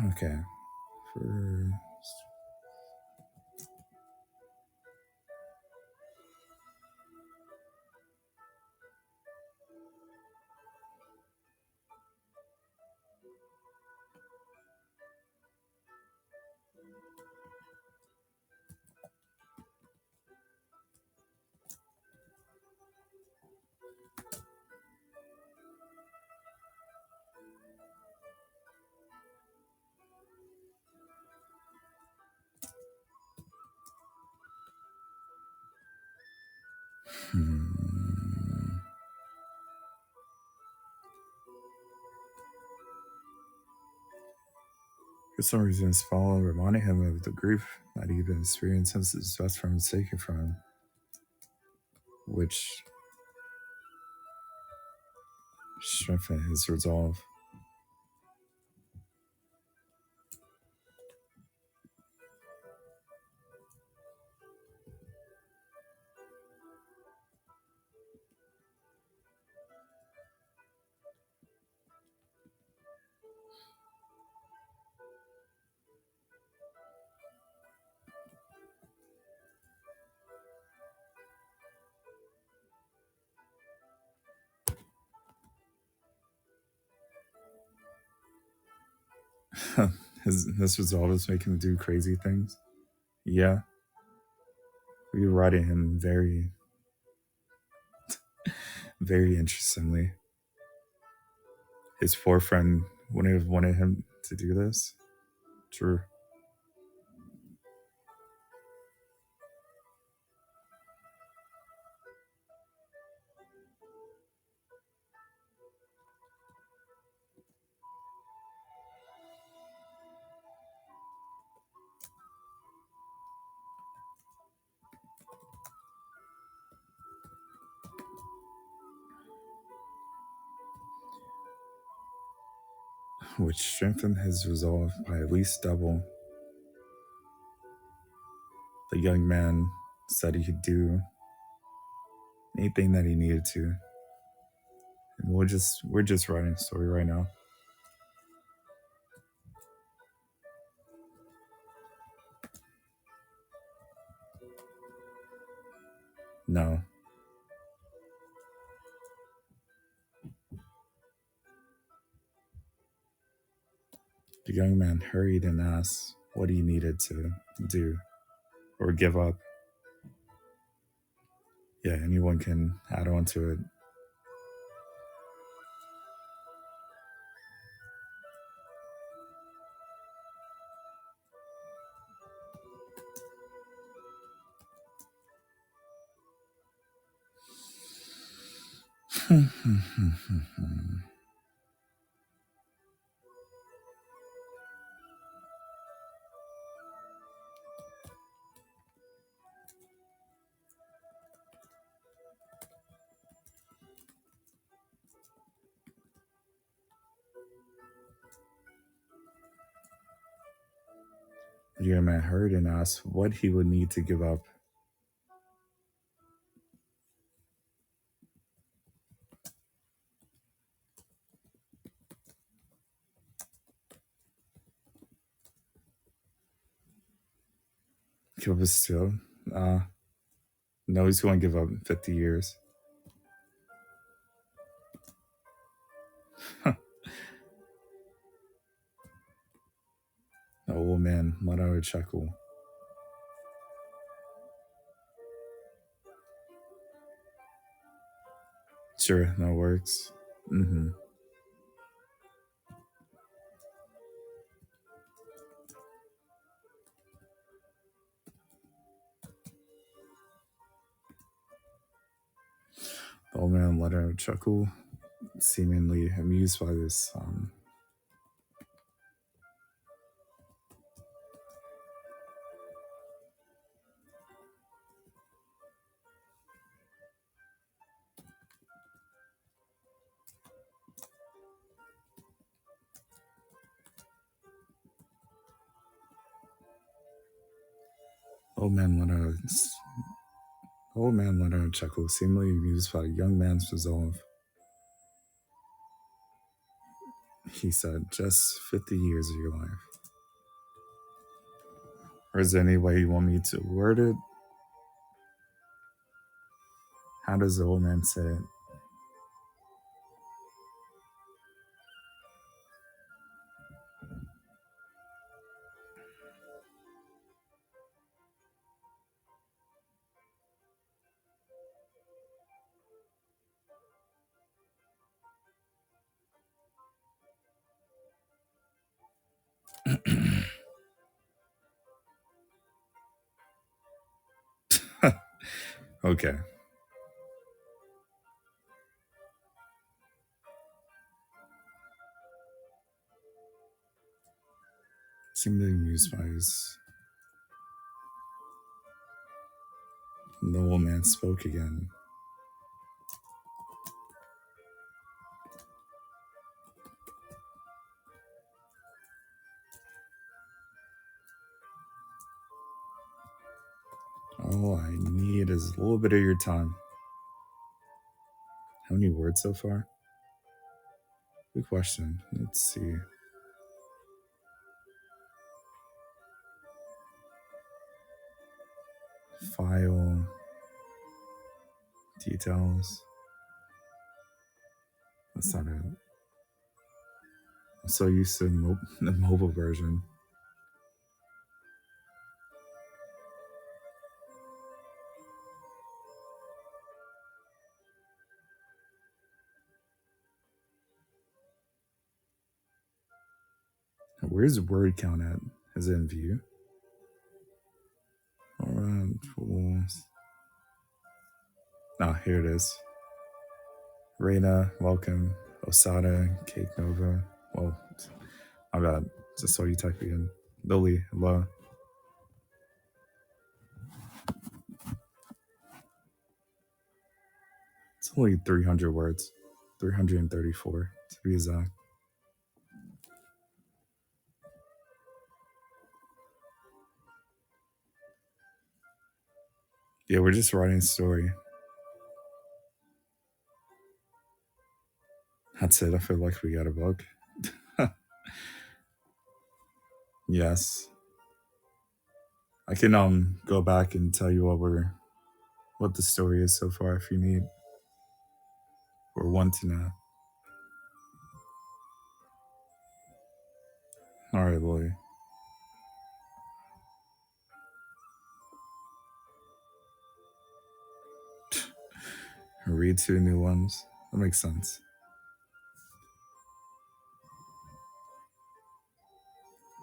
Okay. First. For some reason, his fall reminded him of the grief that he'd been experiencing since his best friend was taken from him, which strengthened his resolve. His resolve is making him do crazy things. Yeah, we were writing him very, very interestingly. His poor friend wouldn't have wanted him to do this. True. Which strengthened his resolve by at least double. The young man said he could do anything that he needed to. And we're just writing a story right now. No. The young man hurried and asked what he needed to do or give up. Yeah, anyone can add on to it. The young man hurried and asked what he would need to give up. Give up his skill? No, he's going to give up 50 years. The old man let out a chuckle. Sure, that works. Mm-hmm. The old man let out a chuckle, seemingly amused by this. Old man let out. Old man let out a chuckle, seemingly amused by the young man's resolve. He said, "Just 50 years of your life." Or is there any way you want me to word it? How does the old man say it? Okay. Seemingly amused by his. The old man spoke again. All I need is a little bit of your time. How many words so far? Good question. Let's see. File details. That's not it. I'm so used to the mobile version. Where's word count at? Is it in view? Alright, tools. Ah, here it is. Reina, welcome. Osada, Cake Nova. Well, my bad. Just saw you type again. Lily, hello. It's only 300 words. 334 to be exact. Yeah, we're just writing a story. That's it. I feel like we got a book. Yes. I can go back and tell you what the story is so far if you need or want to know. Alright, Lily. Read two new ones. That makes sense.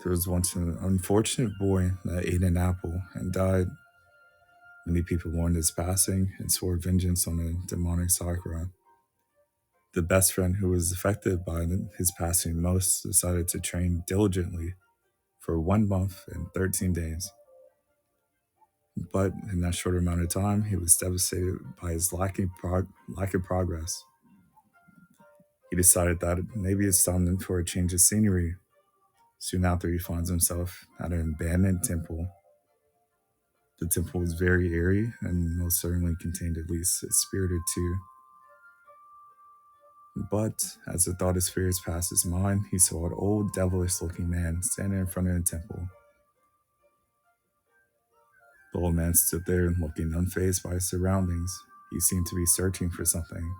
There was once an unfortunate boy that ate an apple and died. Many people mourned his passing and swore vengeance on a demonic Sakura. The best friend who was affected by his passing most decided to train diligently for 1 month and 13 days. But in that short amount of time, he was devastated by his lack of progress. He decided that maybe it's time for a change of scenery. Soon after, he finds himself at an abandoned temple. The temple was very eerie and most certainly contained at least a spirit or two. But as the thought of spirits passed his mind, he saw an old devilish looking man standing in front of the temple. The old man stood there looking unfazed by his surroundings. He seemed to be searching for something.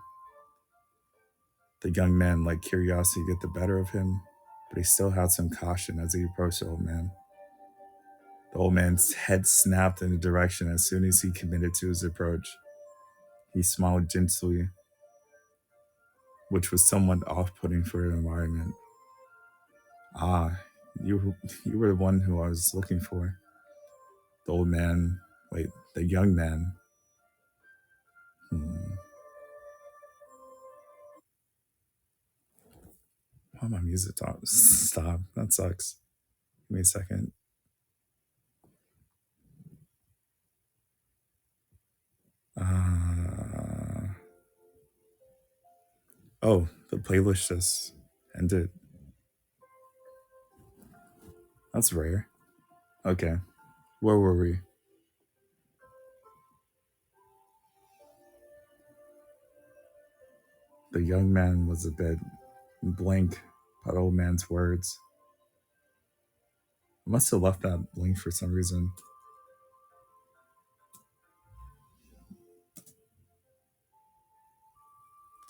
The young man let curiosity get the better of him, but he still had some caution as he approached the old man. The old man's head snapped in a direction as soon as he committed to his approach. He smiled gently which was somewhat off-putting for the environment. Ah, you were the one who I was looking for. The old man, wait, the young man. Hmm. Why my music stop? That sucks. Give me a second. Uh, oh, the playlist just ended. That's rare. Okay, where were we? The young man was a bit blank by the old man's words. I must have left that blank for some reason.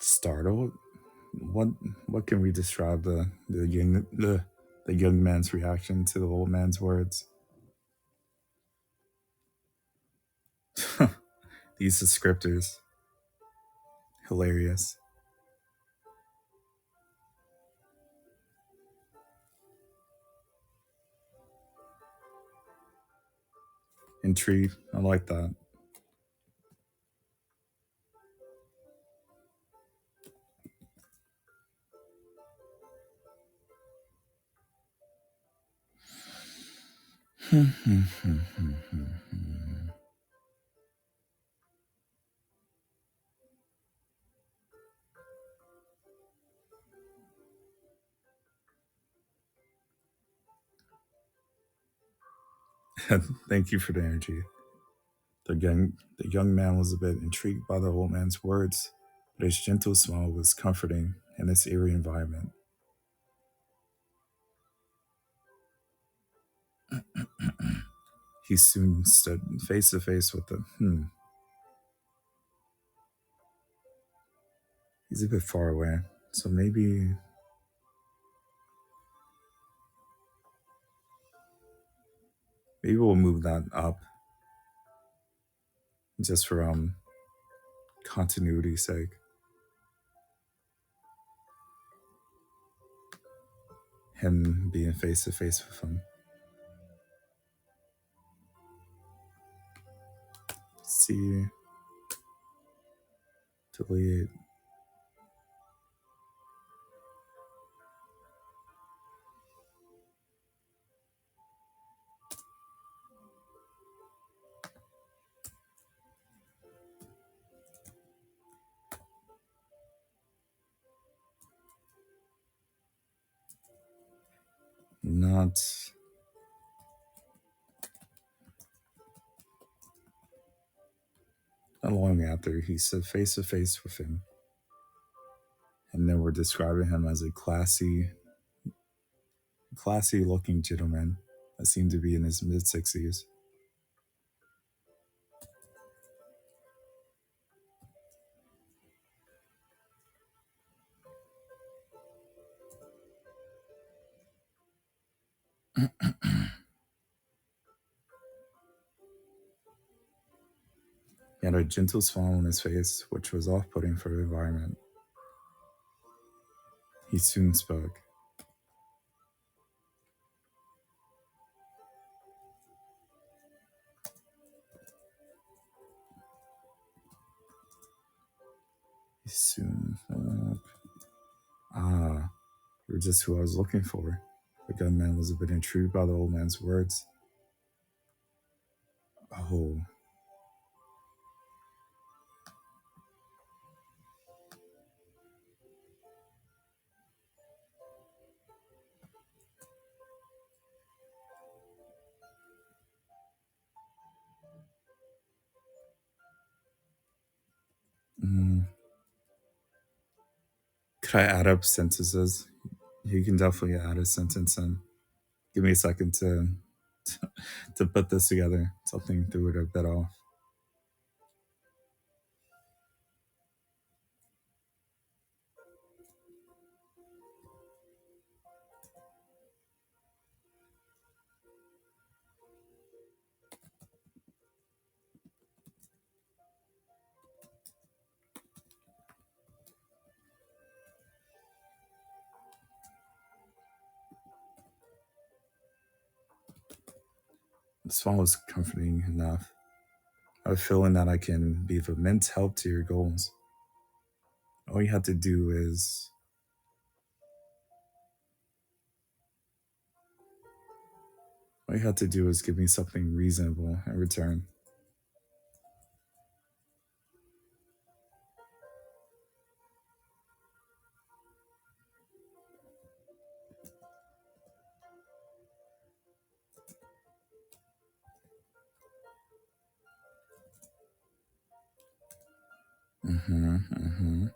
Startled? What what can we describe the young man's reaction to the old man's words? These descriptors, hilarious. Intrigued. I like that. Thank you for the energy. The young man was a bit intrigued by the old man's words, but his gentle smile was comforting in this eerie environment. He soon stood face to face with the He's a bit far away, so maybe we'll move that up just for continuity's sake. Him being face to face with him. See, delete. Not long after he stood face to face with him, and then we're describing him as a classy looking gentleman that seemed to be in his mid 60s. He had a gentle smile on his face, which was off putting for the environment. He soon spoke. He soon spoke. Ah, you're just who I was looking for. The gunman was a bit intrigued by the old man's words. Oh, mm, could I add up sentences? You can definitely add a sentence in. Give me a second to put this together. Something threw it a bit off. The smile was comforting enough. I have a feeling that I can be of immense help to your goals. All you have to do is give me something reasonable in return. Mm-hmm.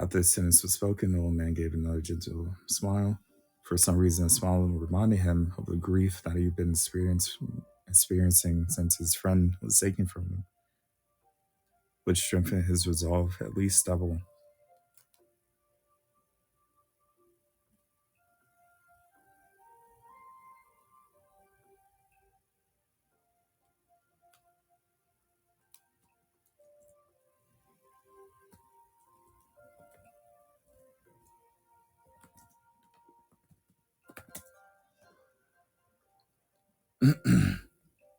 After the sentence was spoken, the old man gave another gentle smile. For some reason, the smile reminded him of the grief that he'd been experiencing since his friend was taken from him, which strengthened his resolve at least double.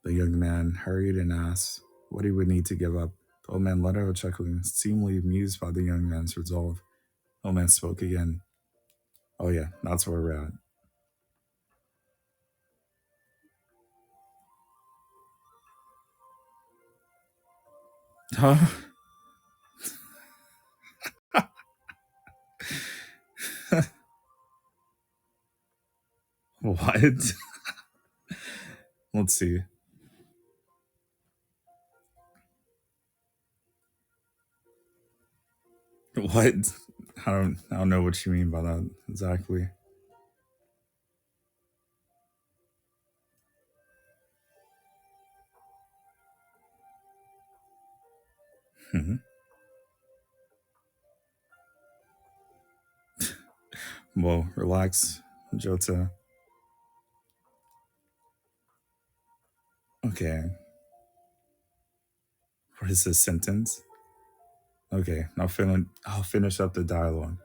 The young man hurried and asked what he would need to give up. The old man let out a chuckle, seemingly amused by the young man's resolve. The old man spoke again. Oh yeah, that's where we're at. Huh? What? Let's see. What? I don't know what you mean by that exactly. Mhm. Well, relax, Jota. Okay. What is this sentence? Okay, I'll finish up the dialogue.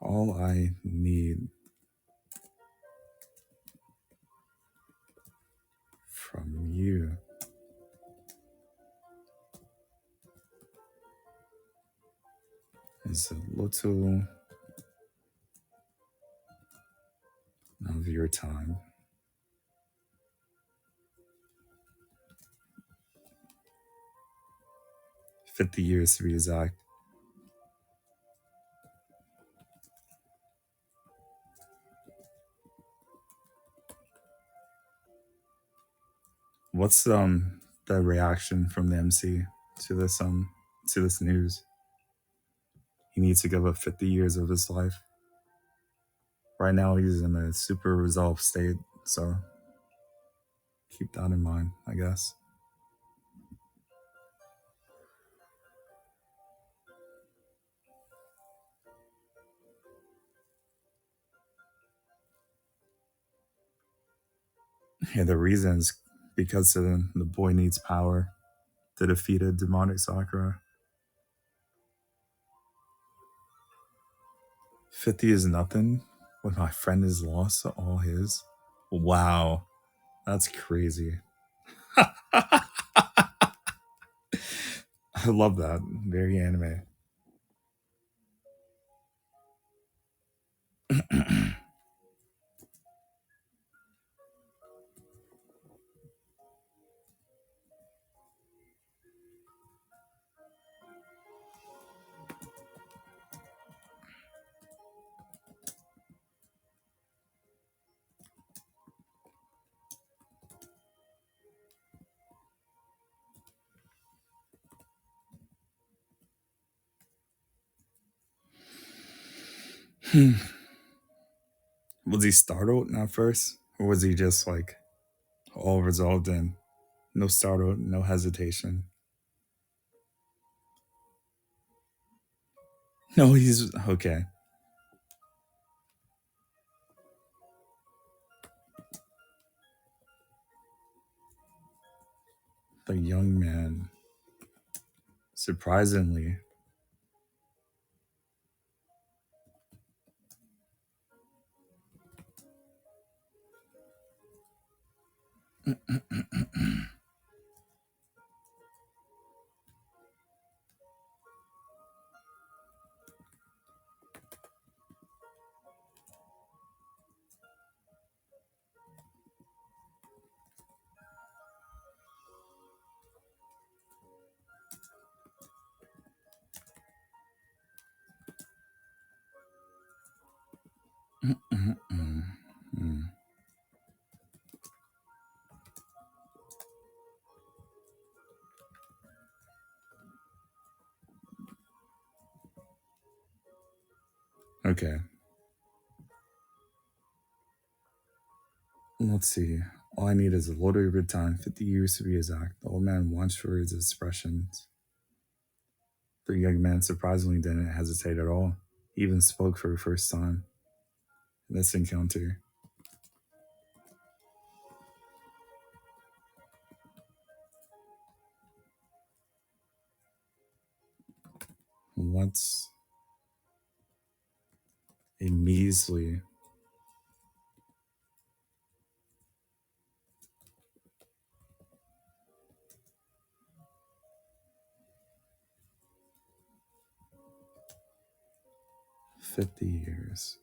All I need from you is a little of your time. 50 years to be exact. What's the reaction from the MC to this news? He needs to give up 50 years of his life. Right now he's in a super resolved state, so keep that in mind, I guess. Yeah, the reason is because the boy needs power to defeat a demonic Sakura. 50 is nothing when my friend is lost to all his. Wow, that's crazy. I love that. Very anime. Was he startled at first? Or was he just like all resolved in? No startled, no hesitation. No, he's okay. The young man, surprisingly, Okay. Let's see. All I need is a little bit of time, 50 years to be exact. The old man watched for his expressions. The young man surprisingly didn't hesitate at all. He even spoke for the first time in this encounter. What's a measly 50 years?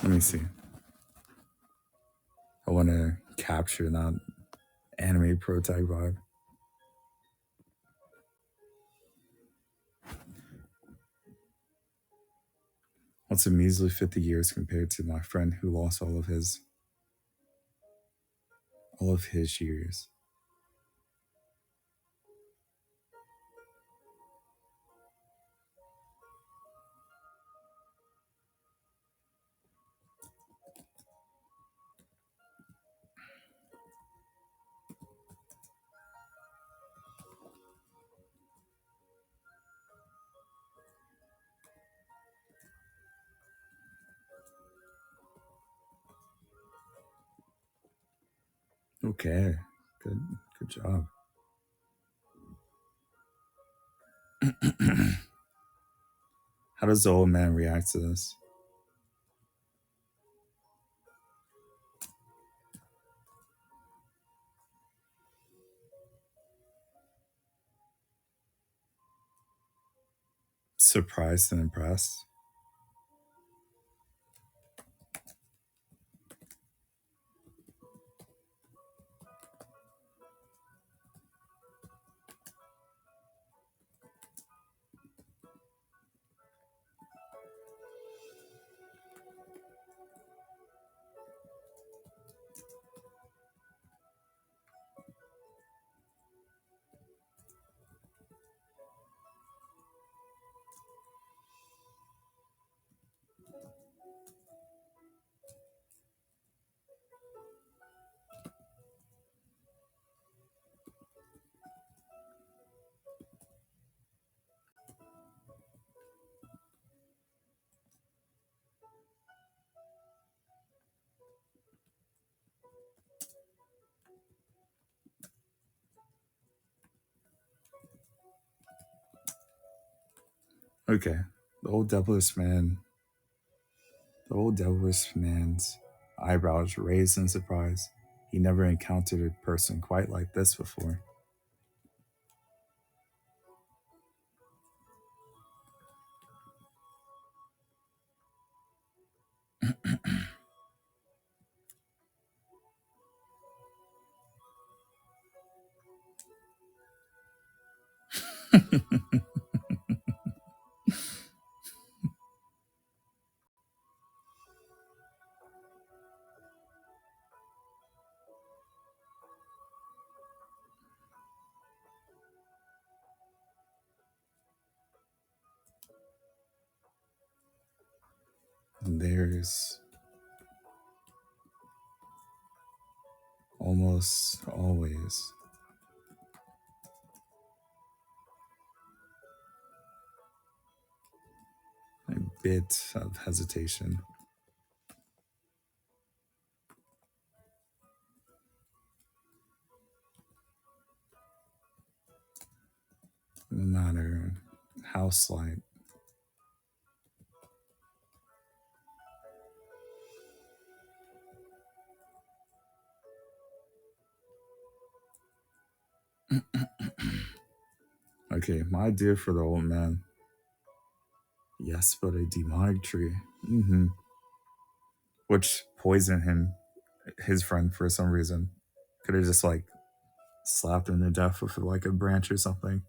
Let me see. I want to capture that anime prototype vibe. What's a measly 50 years compared to my friend who lost all of his years? Okay. Good job. How does the old man react to this? Surprised and impressed? Okay. The old devilish man's eyebrows raised in surprise. He never encountered a person quite like this before. And there's almost always a bit of hesitation, no matter how slight. Okay, my idea for the old man. Yes, but a demonic tree. Which poisoned him, his friend, for some reason. Could have just like slapped him to death with like a branch or something.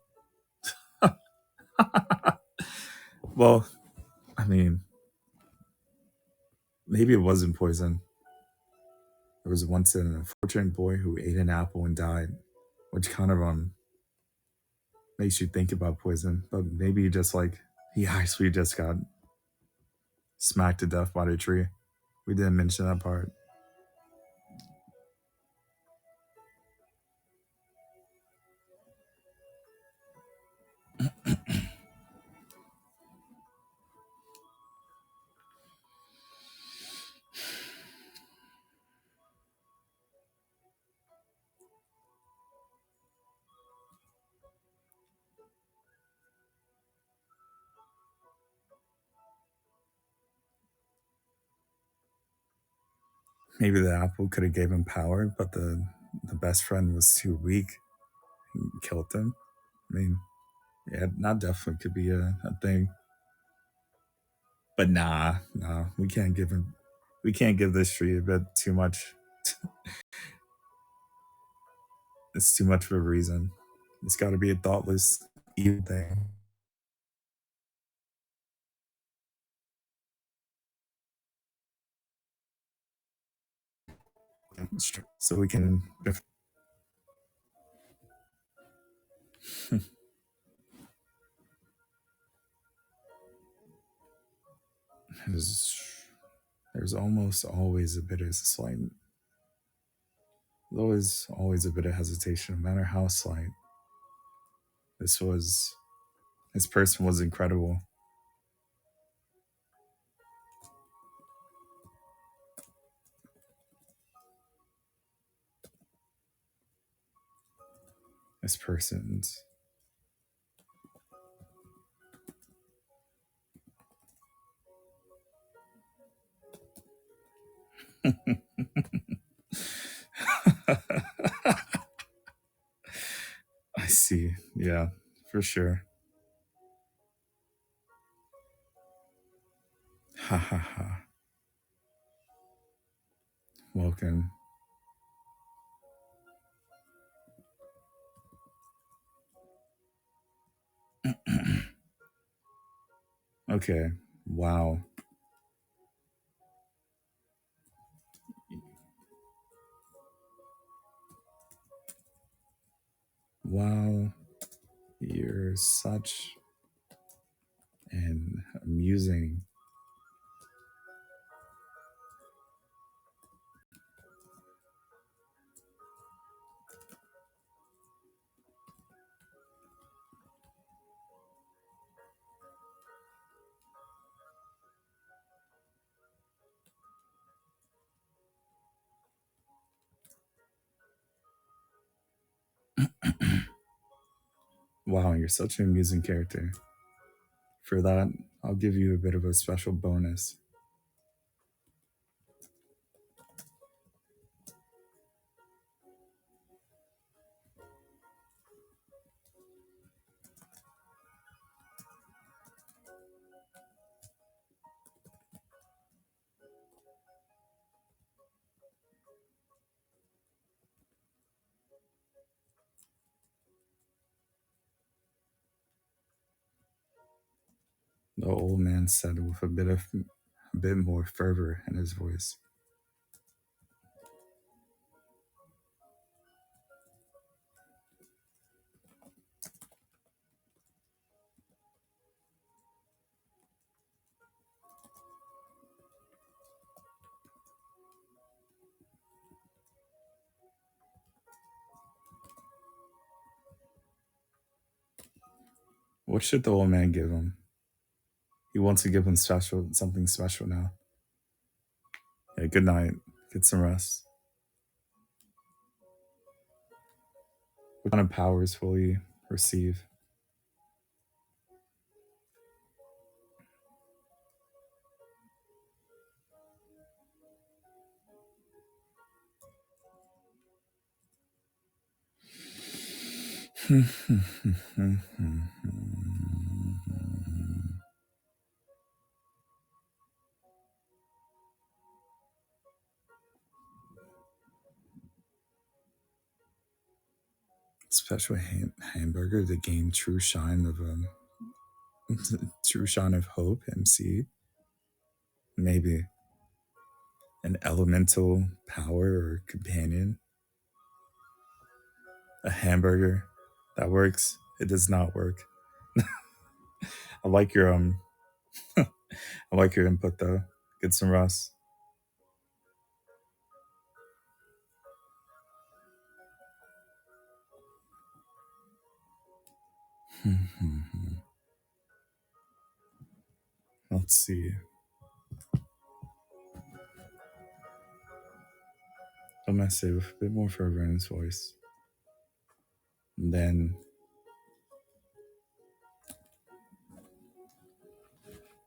Well, I mean, maybe it wasn't poison. There was once an unfortunate boy who ate an apple and died, which kind of makes you think about poison. But maybe just like he actually just got smacked to death by the tree. We didn't mention that part. Maybe the apple could have gave him power, but the best friend was too weak and killed him. I mean, yeah, that definitely could be a thing. But nah, we can't give this tree a bit too much. It's too much of a reason. It's got to be a thoughtless, evil thing. So we can. There's, there's almost always a bit of slight. There's always a bit of hesitation, no matter how slight. This was. This person was incredible. This person's. I see. Yeah, for sure. Ha ha ha. Welcome. Okay. Wow. Wow. You're such an amusing. Wow, you're such an amusing character. For that, I'll give you a bit of a special bonus. The old man said with a bit more fervor in his voice. What should the old man give him? He wants to give him something special now. Yeah, good night. Get some rest. What kind of powers will he receive? Special hamburger to gain true shine of true shine of hope and seed. Maybe an elemental power or companion. A hamburger that works. It does not work. I like your I like your input though. Get some rest. Let's see. I'm gonna say with a bit more fervor in his voice. And then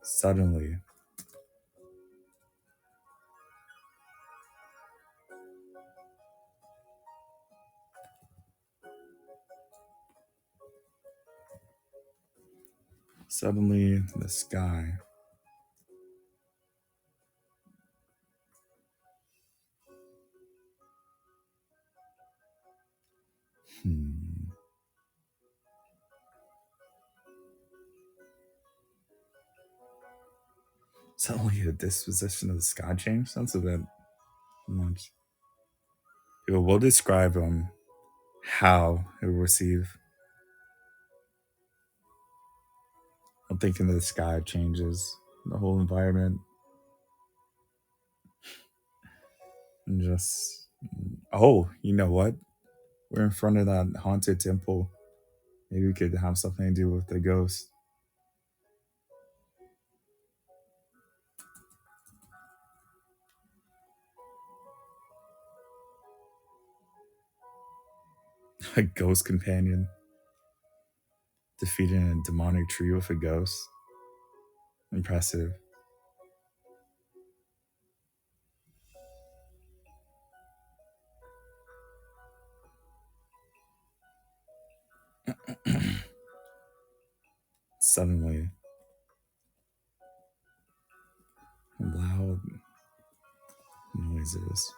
suddenly, the sky hmm, suddenly the disposition of the sky changed. That's a bit much. We'll describe how it will receive. I'm thinking the sky changes, the whole environment, and just oh, you know what? We're in front of that haunted temple. Maybe we could have something to do with the ghost. A ghost companion defeating a demonic tree with a ghost. Impressive. Suddenly, loud noises.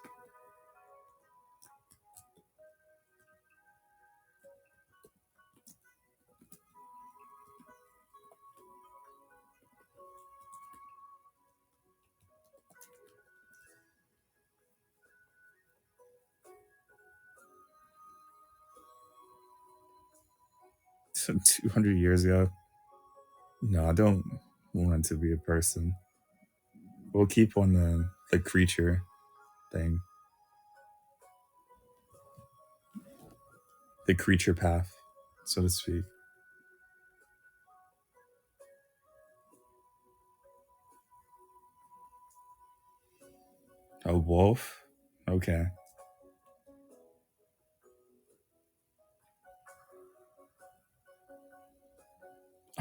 So 200 years ago. No, I don't want it to be a person. We'll keep on the creature thing, the creature path, so to speak. A wolf? Okay.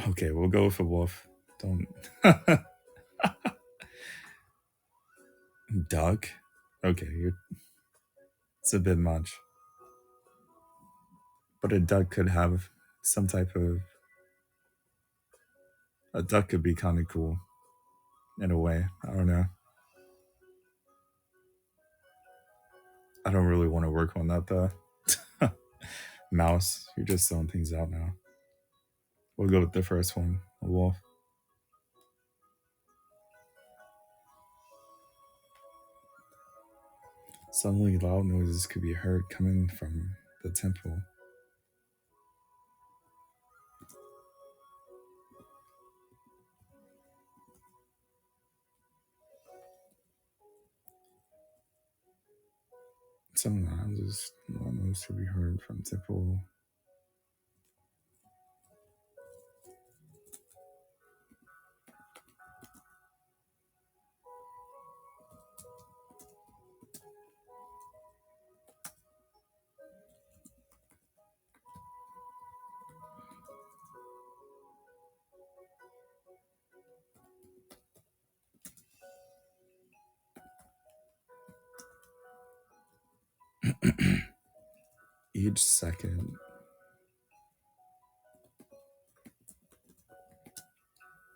Okay, we'll go with a wolf. Don't. Duck? Okay, it's a bit much. But a duck could have some type of. A duck could be kind of cool in a way. I don't know. I don't really want to work on that though. Mouse, you're just throwing things out now. We'll go with the first one, a wolf. Suddenly, loud noises could be heard coming from the temple. Sometimes loud noises could be heard from temple. Each second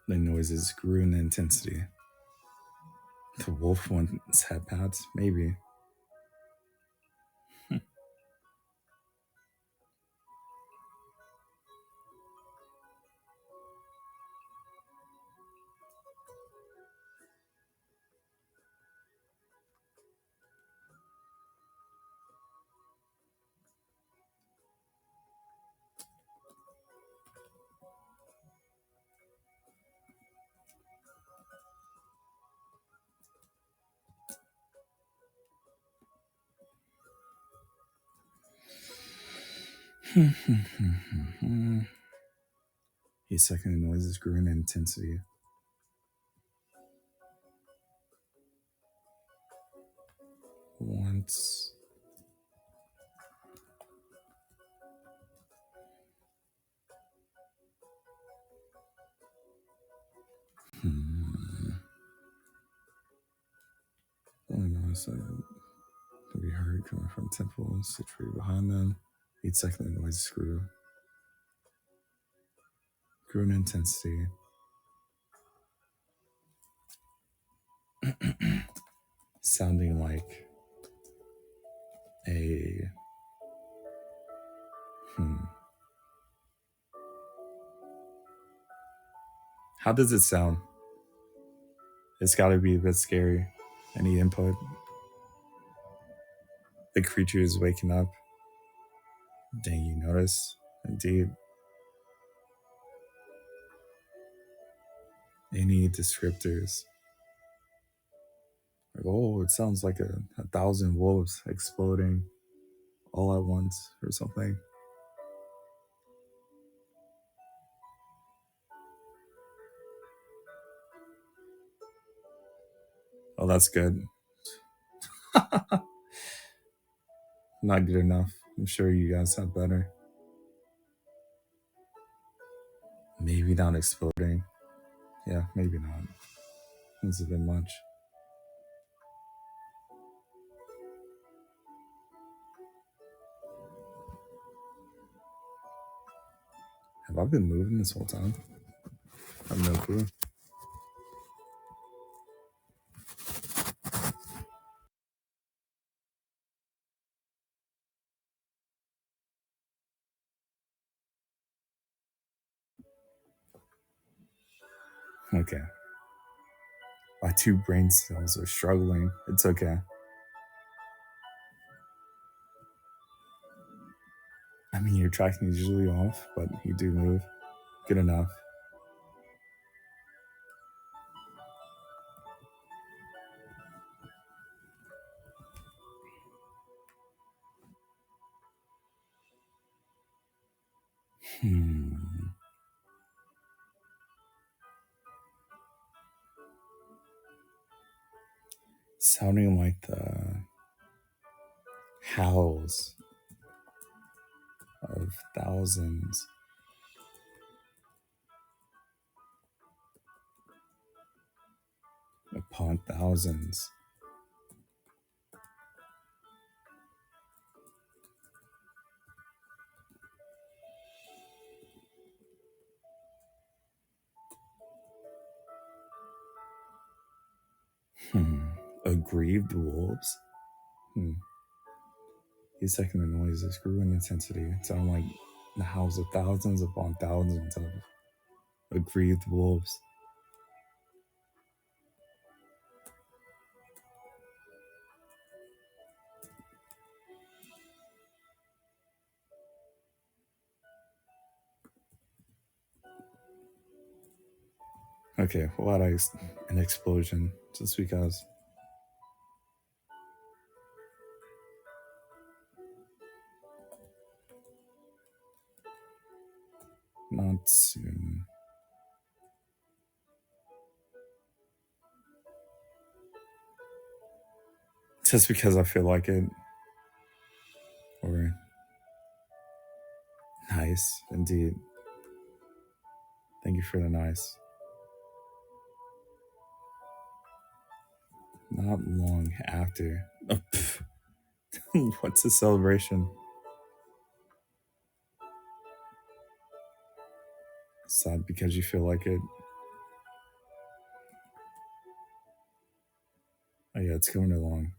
The noises grew in intensity. The wolf once had pads, maybe. Each second, the noises grew in intensity. Once. Only noise that could be heard coming from temples situated behind them. Each second, the noises grew in intensity. Sounding like a How does it sound? It's got to be a bit scary. Any input? The creature is waking up. Dang, you notice? Indeed. Any descriptors? Like, oh, it sounds like a 1,000 wolves exploding all at once or something. Oh, that's good. Not good enough. I'm sure you guys have better. Maybe not exploding. Yeah, maybe not. It's a bit much. Have I been moving this whole time? I have no clue. Okay. My 2 brain cells are struggling. It's okay. I mean, your tracking is usually off, but you do move. Good enough. Sounding like the howls of thousands upon thousands. Aggrieved wolves. Each second the noises grew in intensity. It sounded like the howls of thousands upon thousands of aggrieved wolves. Okay, what an explosion just because. Not soon. Just because I feel like it. Or nice, indeed. Thank you for the nice. Not long after. What's a celebration? Sad because you feel like it. Yeah, it's coming along.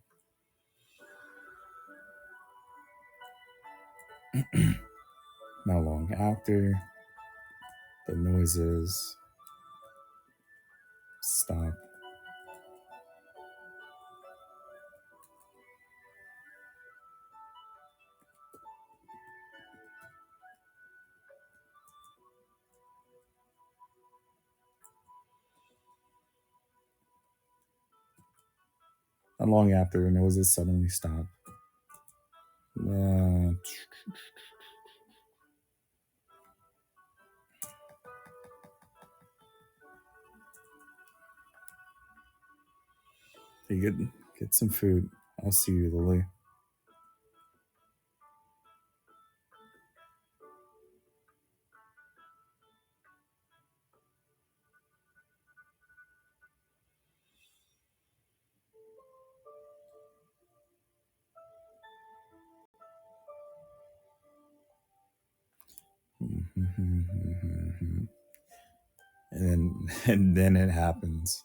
Not long after, the noises stop. Not long after, the noises suddenly stop. Hey, get some food. I'll see you, Lily. And then it happens.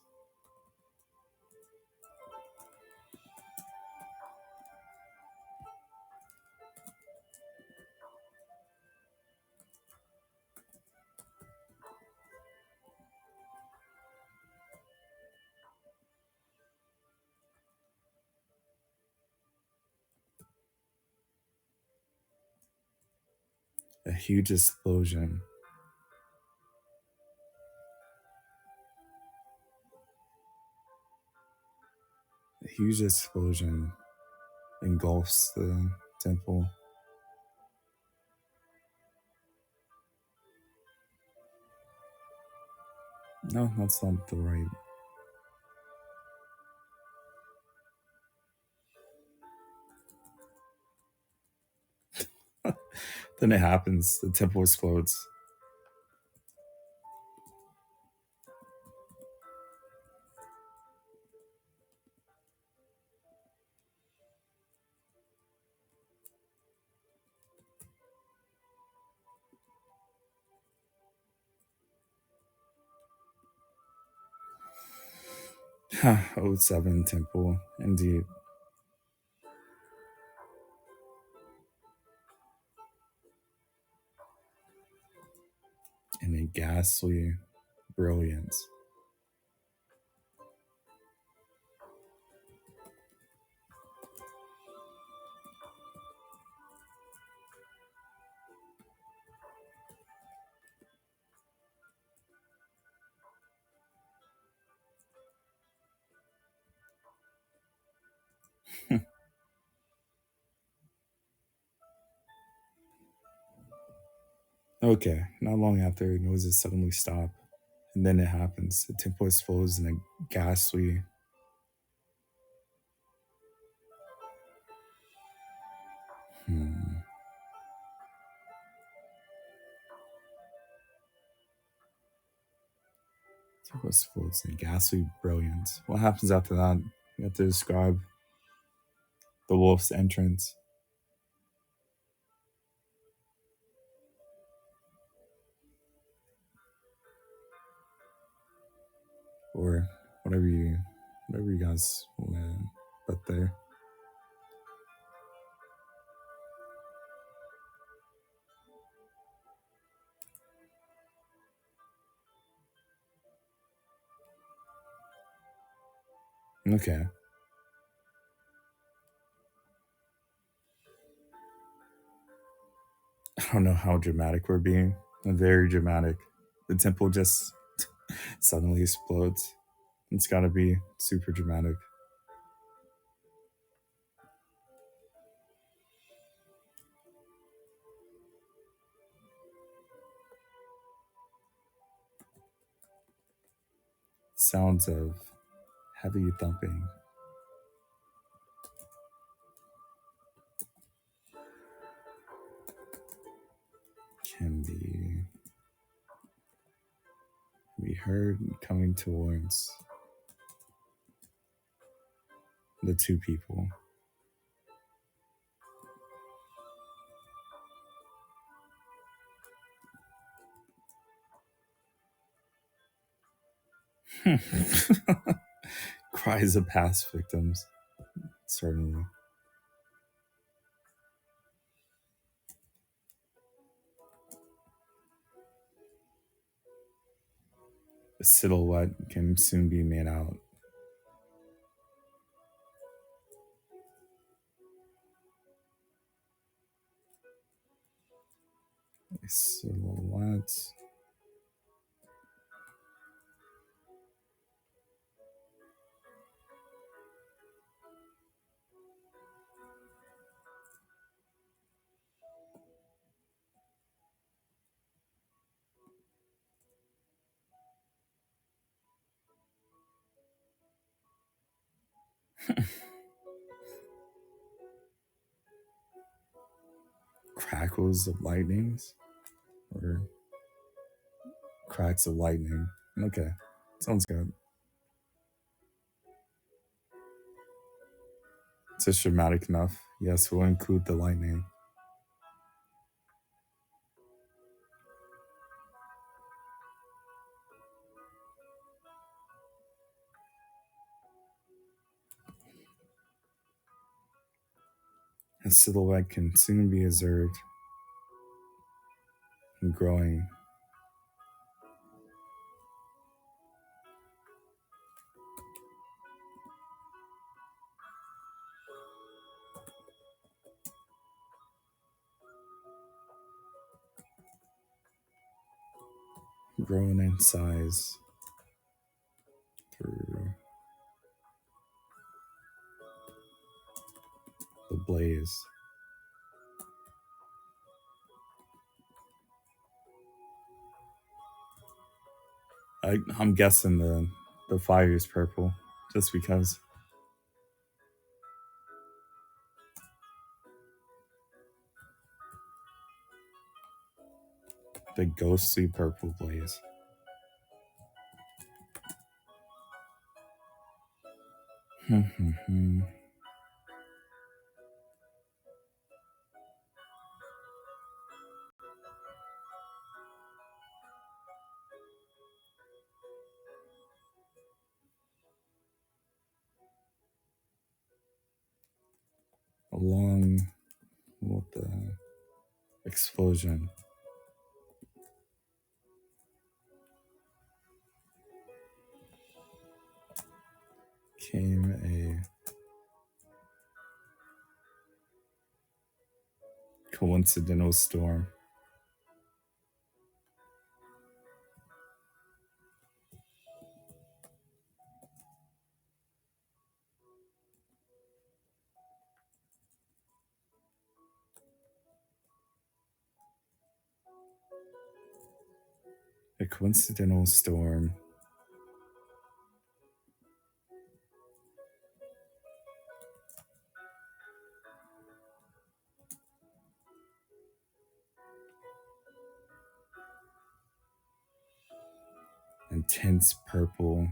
A huge explosion. A huge explosion engulfs the temple. No, that's not the right. Then it happens. The temple explodes. Ode 7 temple, indeed. In a ghastly brilliance. Okay, not long after, noises suddenly stop. And then it happens. The temple explodes in a ghastly. Temple explodes in a ghastly brilliance. What happens after that? You have to describe the wolf's entrance. Or whatever you guys want to put there. Okay. I don't know how dramatic we're being. Very dramatic. The temple just suddenly explodes. It's gotta be super dramatic. Sounds of heavy thumping. Can be heard coming towards the two people. Cries of past victims. Certainly. A silhouette can soon be made out. A silhouette. Crackles of lightnings? Or cracks of lightning. Okay. Sounds good. It's just dramatic enough. Yes, we'll include the lightning. A silhouette can soon be observed and growing. Growing in size through the blaze. I'm guessing the fire is purple, just because. The ghostly purple blaze. Along with the explosion came a coincidental storm. A coincidental storm. Intense purple.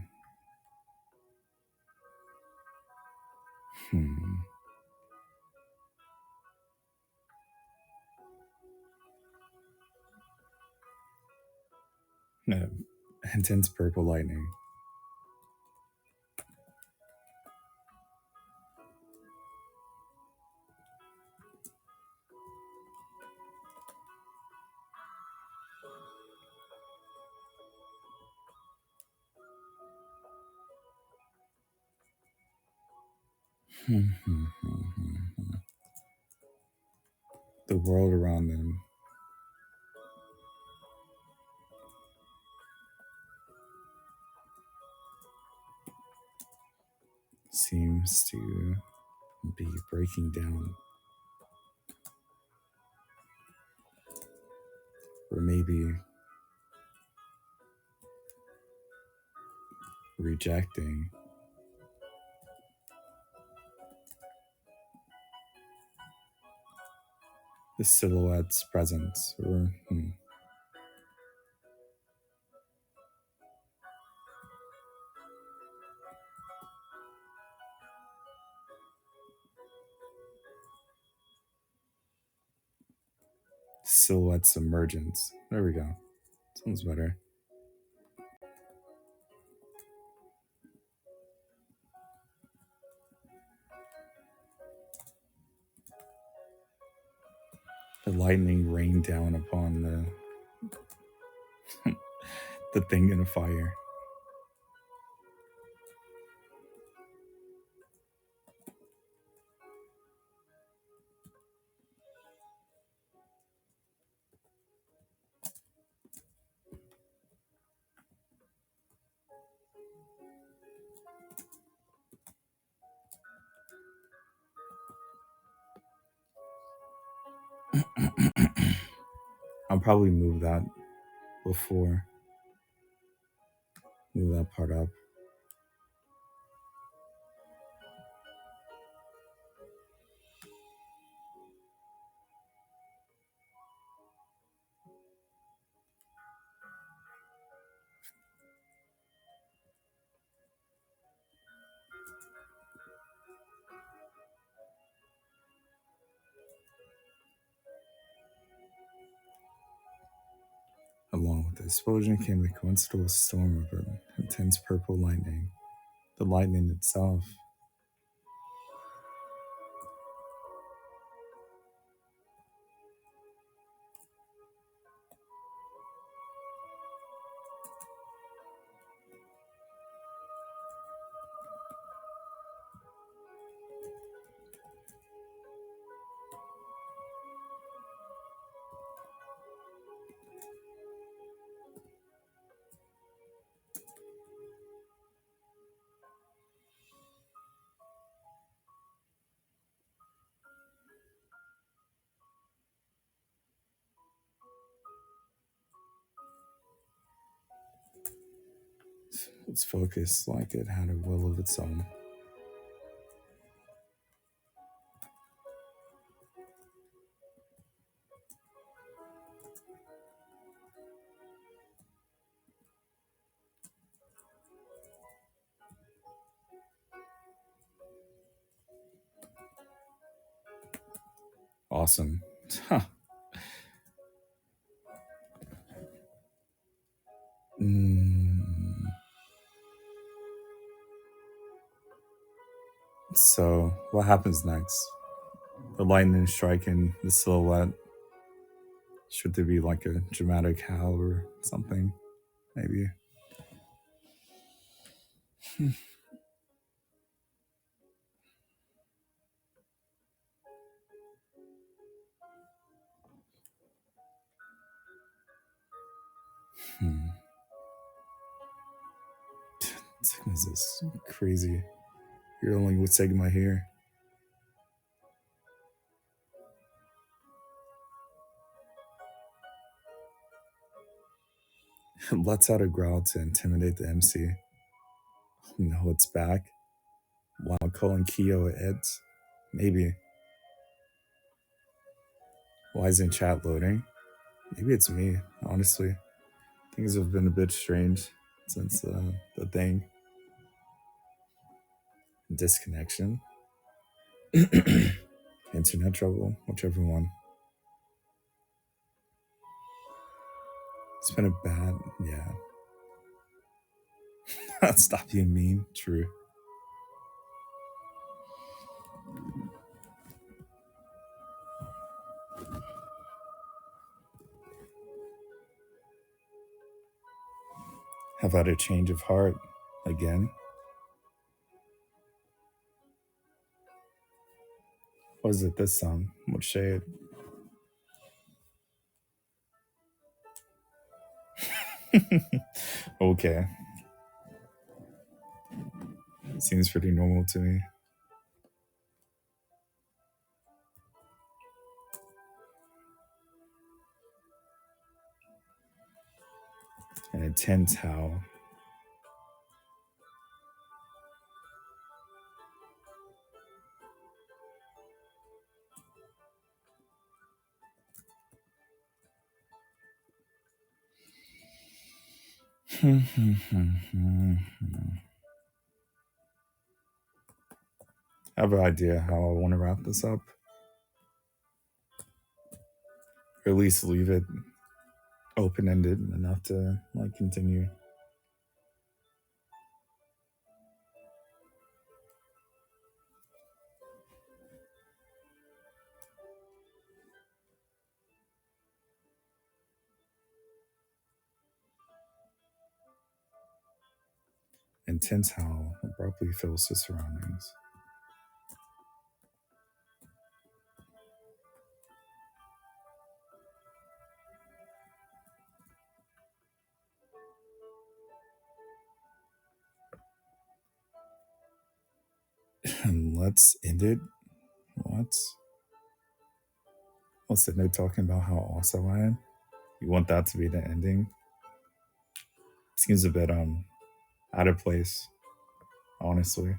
No, intense purple lightning. The world around them seems to be breaking down, or maybe rejecting the silhouette's presence, or silhouette's emergence. There we go. Sounds better. lightning rain down upon the thing in a fire. I'll probably move that before, move that part up. Along with the explosion came a coincidental storm of intense purple lightning. The lightning itself was focused like it had a will of its own. Awesome. Huh. So, what happens next? The lightning striking the silhouette. Should there be like a dramatic howl or something? Maybe. Sigma's is crazy. You're only with Sigma here. Lets out a growl to intimidate the MC. Oh no, it's back. Wow, calling Kyo Eds. Maybe. Why isn't chat loading? Maybe it's me, honestly. Things have been a bit strange since the thing. Disconnection. Internet trouble, whichever one. It's been a bad, yeah. Stop being mean. True. Have had a change of heart again. What is it this song? What shade? Okay. Seems pretty normal to me. An intense howl. I have an idea how I want to wrap this up. Or at least leave it open-ended enough to like continue. Intense howl abruptly fills the surroundings. Let's end it. What? What's it? They're talking about how awesome I am. You want that to be the ending? Seems a bit out of place, honestly.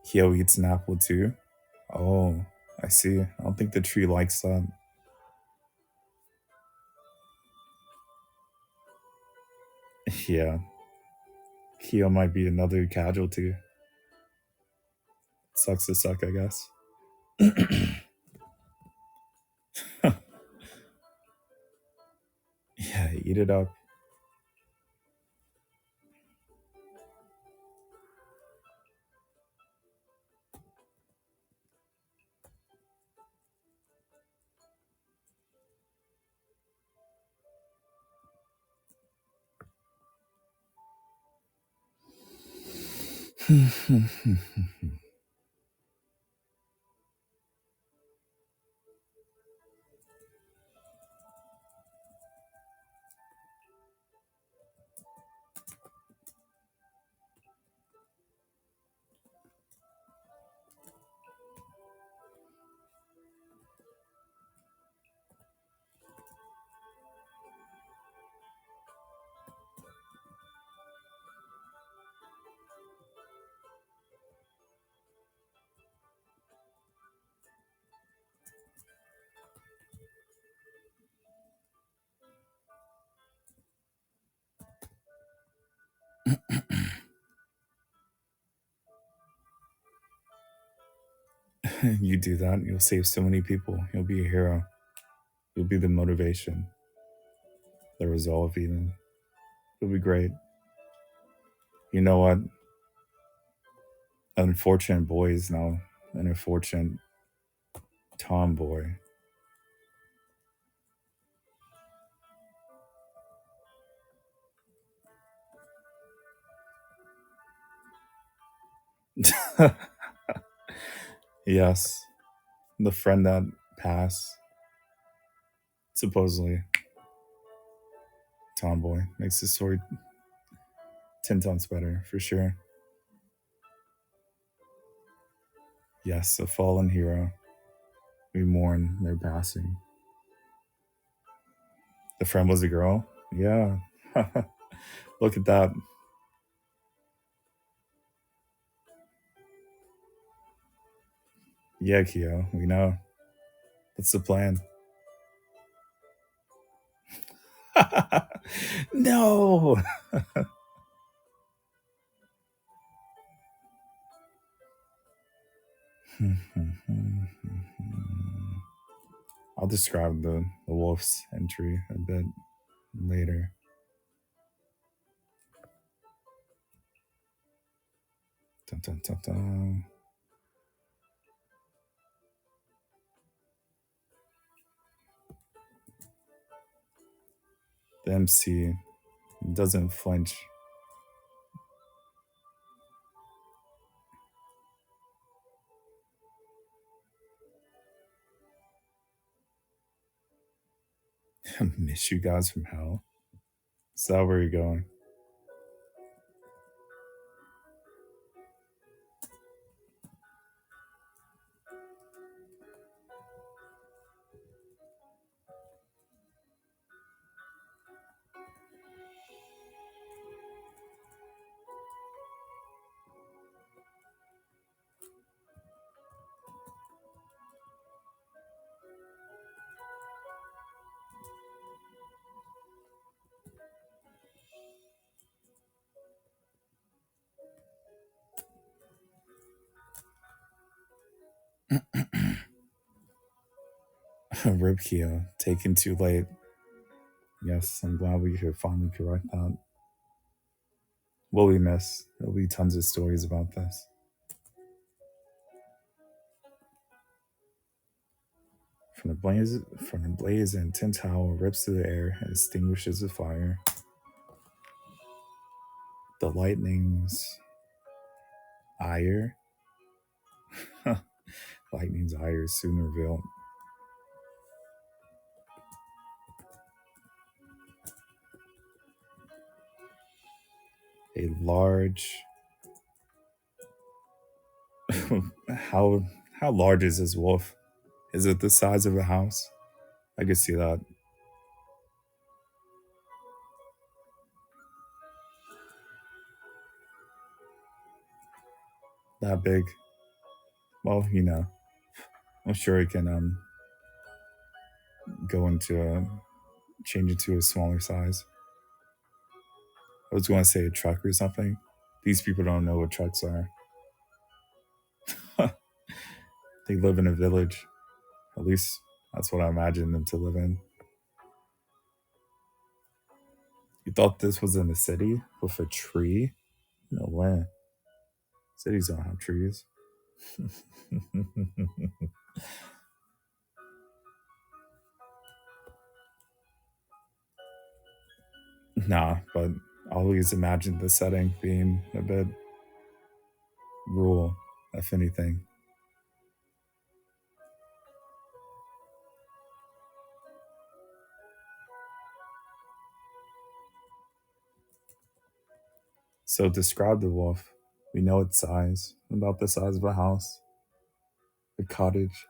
Kyo eats an apple too. Oh, I see. I don't think the tree likes that. Yeah, Kyo might be another casualty. Sucks to suck, I guess. Yeah, eat it up. You do that, you'll save so many people. You'll be a hero. You'll be the motivation, the resolve, even. It'll be great. You know what? An unfortunate boy is now an unfortunate tomboy. Yes, the friend that passed, supposedly tomboy, makes the story 10 times better, for sure. Yes, a fallen hero. We mourn their passing. The friend was a girl? Yeah. Look at that. Yeah, Kyo, we know. That's the plan. No! I'll describe the wolf's entry a bit later. Dun, dun, dun, dun. The MC doesn't flinch. Miss you guys from hell. Is that where you're going? Rip Kyo, taken too late. Yes, I'm glad we could finally correct that. What we miss? There'll be tons of stories about this. From the blaze, an intense howl rips through the air and extinguishes the fire. The lightning's ire, lightning's ire is soon revealed. A large, how how large is this wolf? Is it the size of a house? I could see that. That big. Well, I'm sure it can go into change it to a smaller size. I was going to say a truck or something. These people don't know what trucks are. They live in a village. At least that's what I imagine them to live in. You thought this was in a city with a tree? No way. Cities don't have trees. Nah, but I always imagine the setting being a bit rural, if anything. So describe the wolf. We know its size, about the size of a house, a cottage.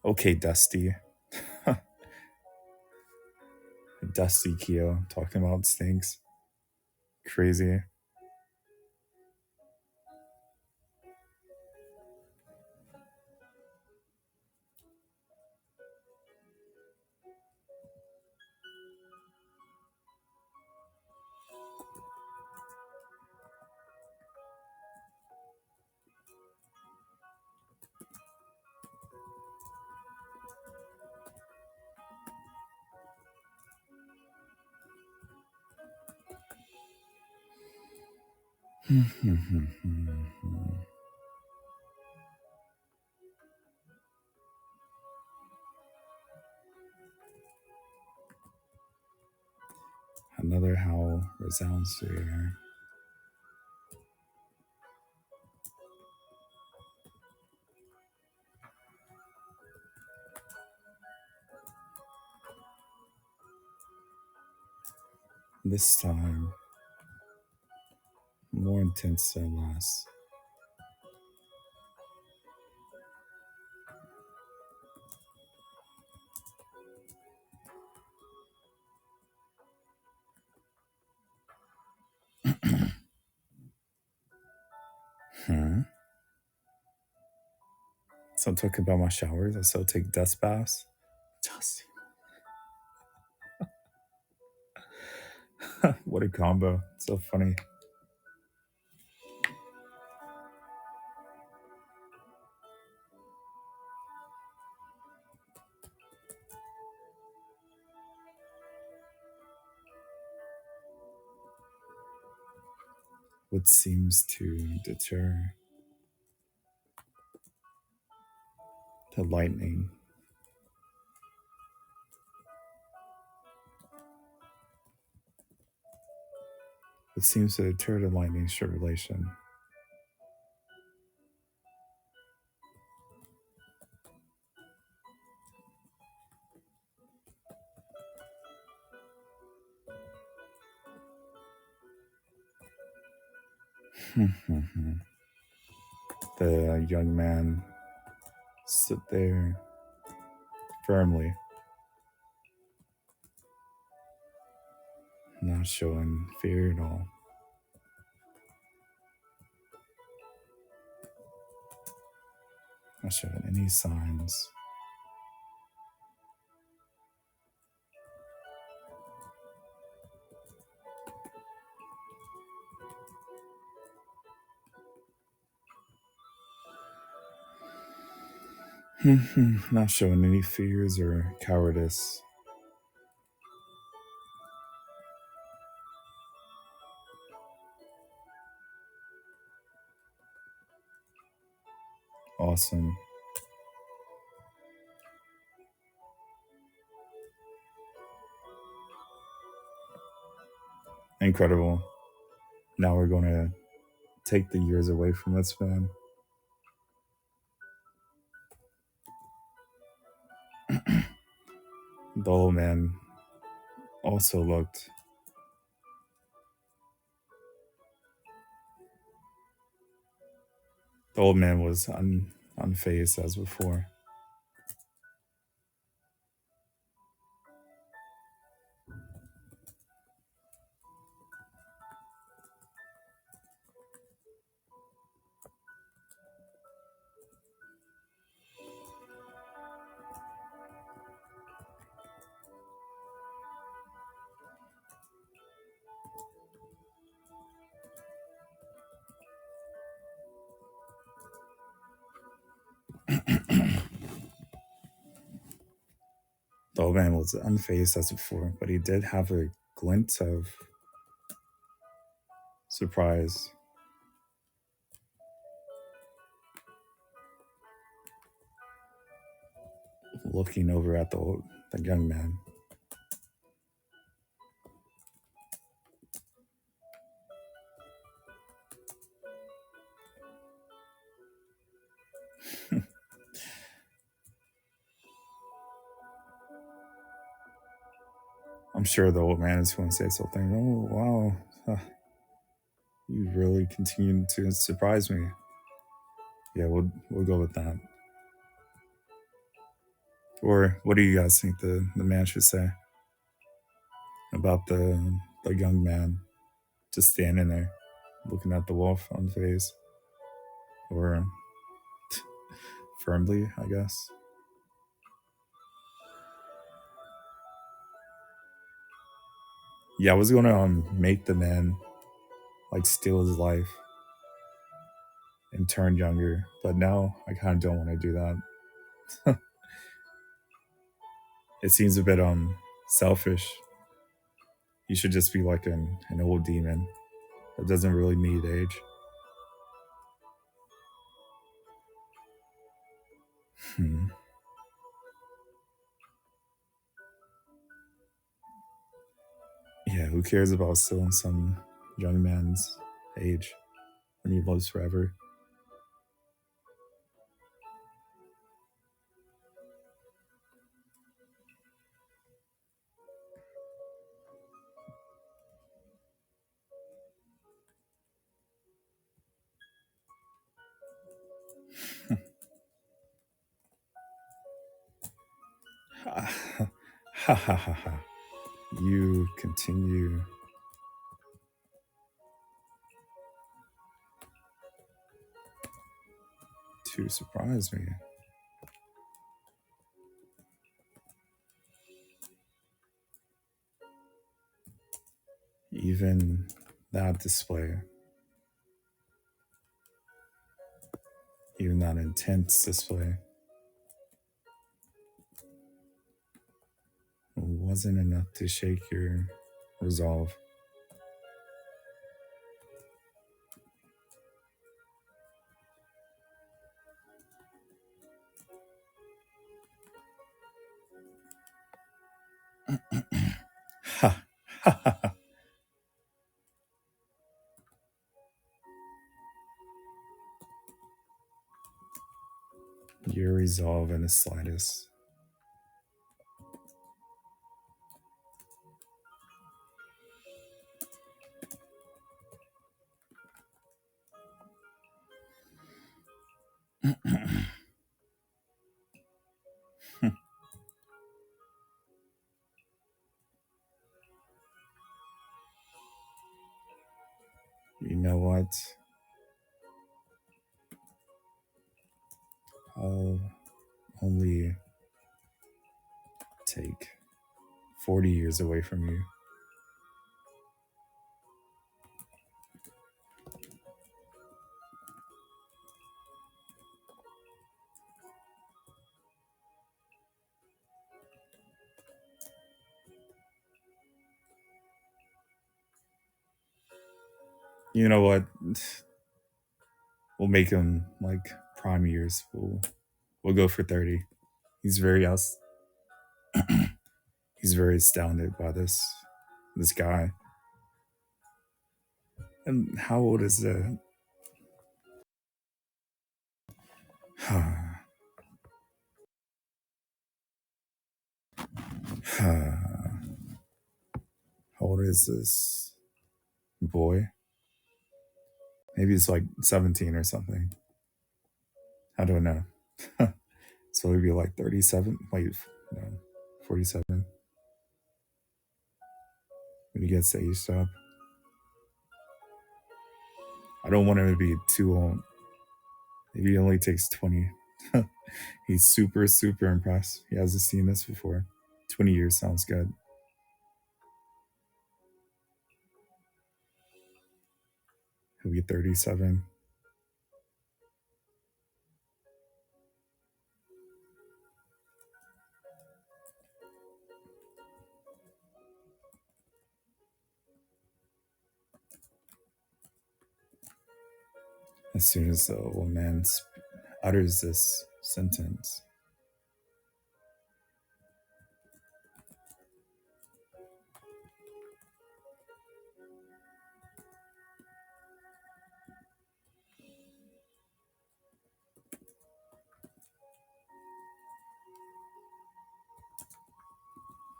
Okay, Dusty. Dusty Keo talking about stinks. Crazy. Another howl resounds through the air. This time, more intense than last. Hmm. So I'm talking about my showers. I still take dust baths. Just what a combo. So funny. What seems to deter the lightning? What seems to deter the lightning's tribulation? The young man stood there firmly, not showing fear at all. Not showing any signs. Not showing any fears or cowardice. Awesome. Incredible. Now we're going to take the years away from this man. The old man also looked. The old man was unfazed as before. The old man was unfazed as before, but he did have a glint of surprise. Looking over at the young man. I'm sure the old man is going to say something. Oh, wow. You really continue to surprise me. Yeah, we'll go with that. Or what do you guys think the man should say about the young man just standing there looking at the wolf on face? Or firmly, I guess. Yeah, I was gonna make the man like steal his life and turn younger, but now I kind of don't want to do that. It seems a bit selfish. He should just be like an old demon that doesn't really need age. Hmm. Yeah, who cares about stealing some young man's age when he lives forever? Ha ha ha ha ha. You continue to surprise me. Even that display, even that intense display, wasn't enough to shake your resolve. Ha ha ha ha. Your resolve in the slightest. You know what? I'll only take 40 years away from you. You know what? We'll make him like prime years. We'll go for 30. He's very us. He's very astounded by this guy. And how old is the? How old is this boy? Maybe it's like 17 or something. I don't know. So he'd be like 37. Wait, no, 47 when he gets the age stop. I don't want him to be too old. Maybe he only takes 20. He's super, super impressed. He hasn't seen this before. 20 years sounds good. He'll be 37. As soon as the old man utters this sentence,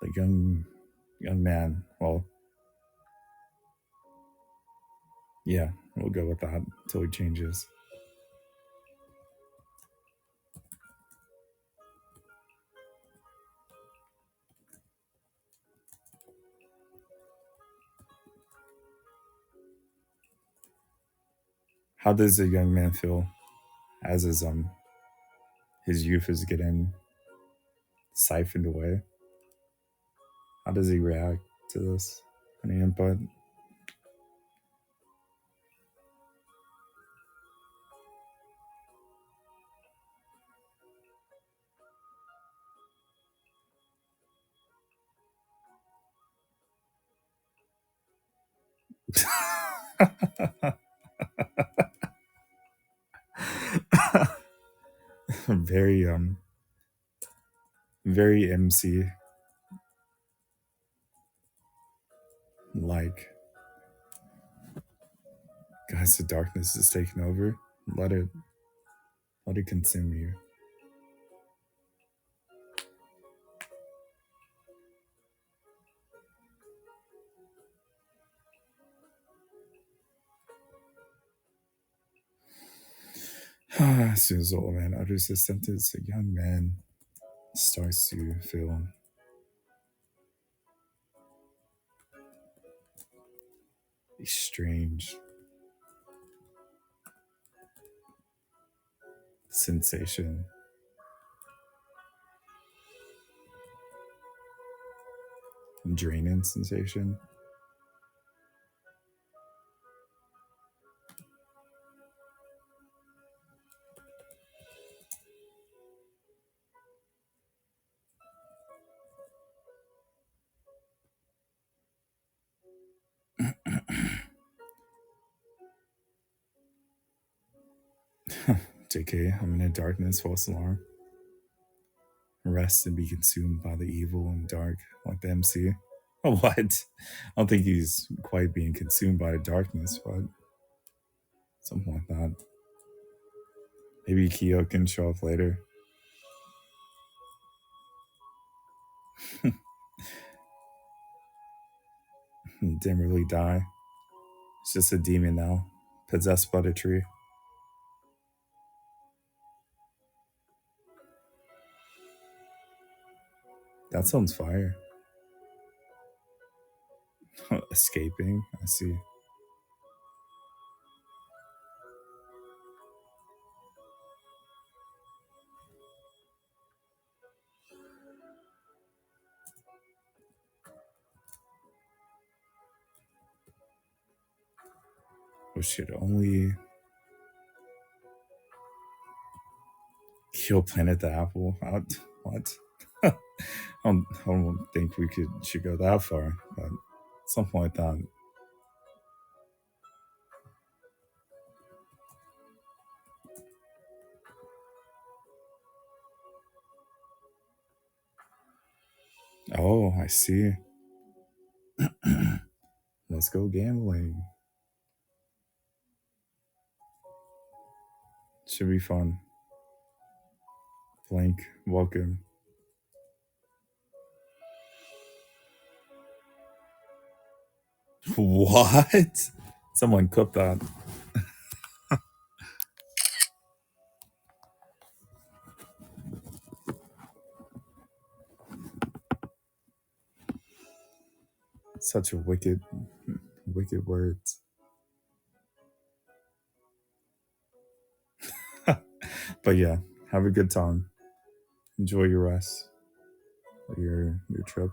the young man, well, yeah, we'll go with that until he changes. How does the young man feel as his youth is getting siphoned away? How does he react to this? Any input? Very very MC like. Guys, the darkness is taking over. Let it consume you. As soon as the old man utters this sentence, a young man starts to feel a strange sensation. Draining sensation. JK, I'm in a darkness, false alarm. Rest and be consumed by the evil and dark, like the MC. Oh, what? I don't think he's quite being consumed by the darkness, but something like that. Maybe Kyo can show up later. Didn't really die. It's just a demon now, possessed by the tree. That sounds fire. Escaping, I see. We should only kill Planet the Apple. What? I don't think we should go that far, but something like that. Oh, I see. Let's go gambling. Should be fun. Blank, welcome. What? Someone clip that. Such a wicked words. But yeah, have a good time. Enjoy your rest, your trip.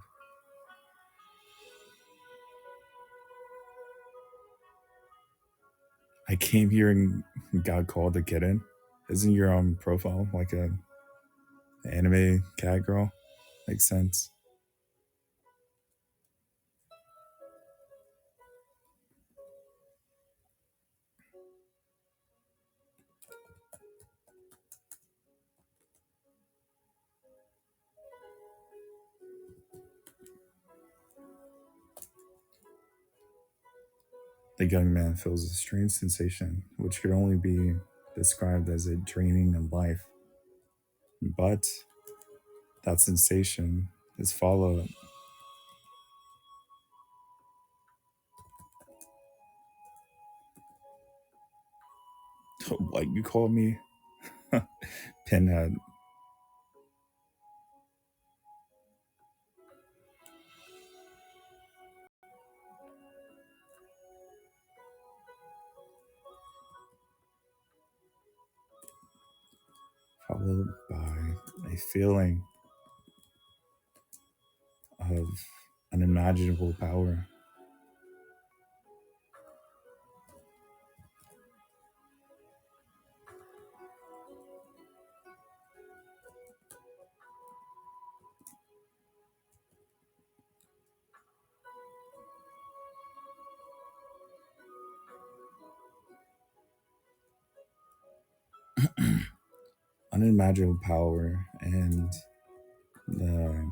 I came here and got called a kitten. Isn't your profile like a anime cat girl? Makes sense. The young man feels a strange sensation, which could only be described as a draining of life. But that sensation is followed. What you call me? Pinhead. Followed by a feeling of unimaginable power. Unimaginable power and the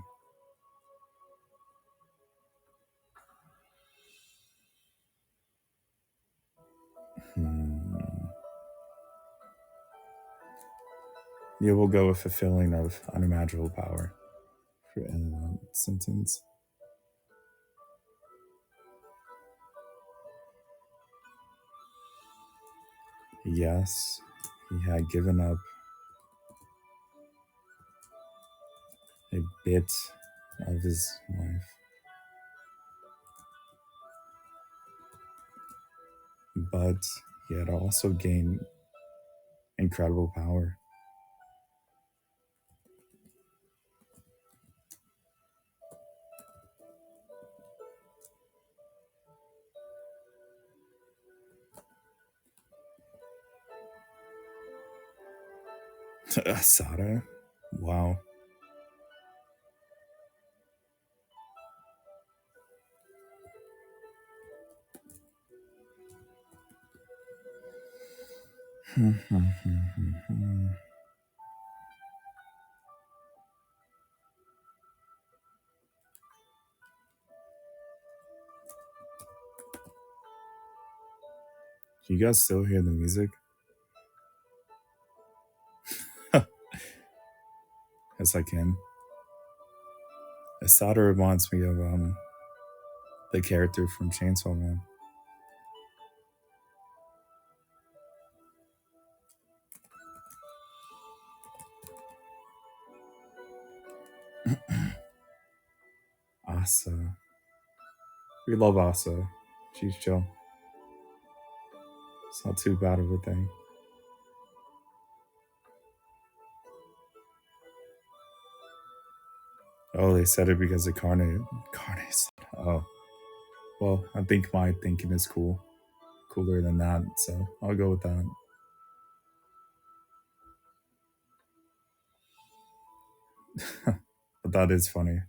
hmm, yeah, we'll go with a feeling of unimaginable power for in that sentence. Yes, he had given up a bit of his life, but he had also gained incredible power. Asada? Wow. You guys still hear the music? Yes, I can. Asada reminds me of the character from Chainsaw Man. Asa. We love Asa. She's chill. It's not too bad of a thing. Oh, they said it because of Carne. Oh, well, I think my thinking is cooler than that, so I'll go with that. But that is funny.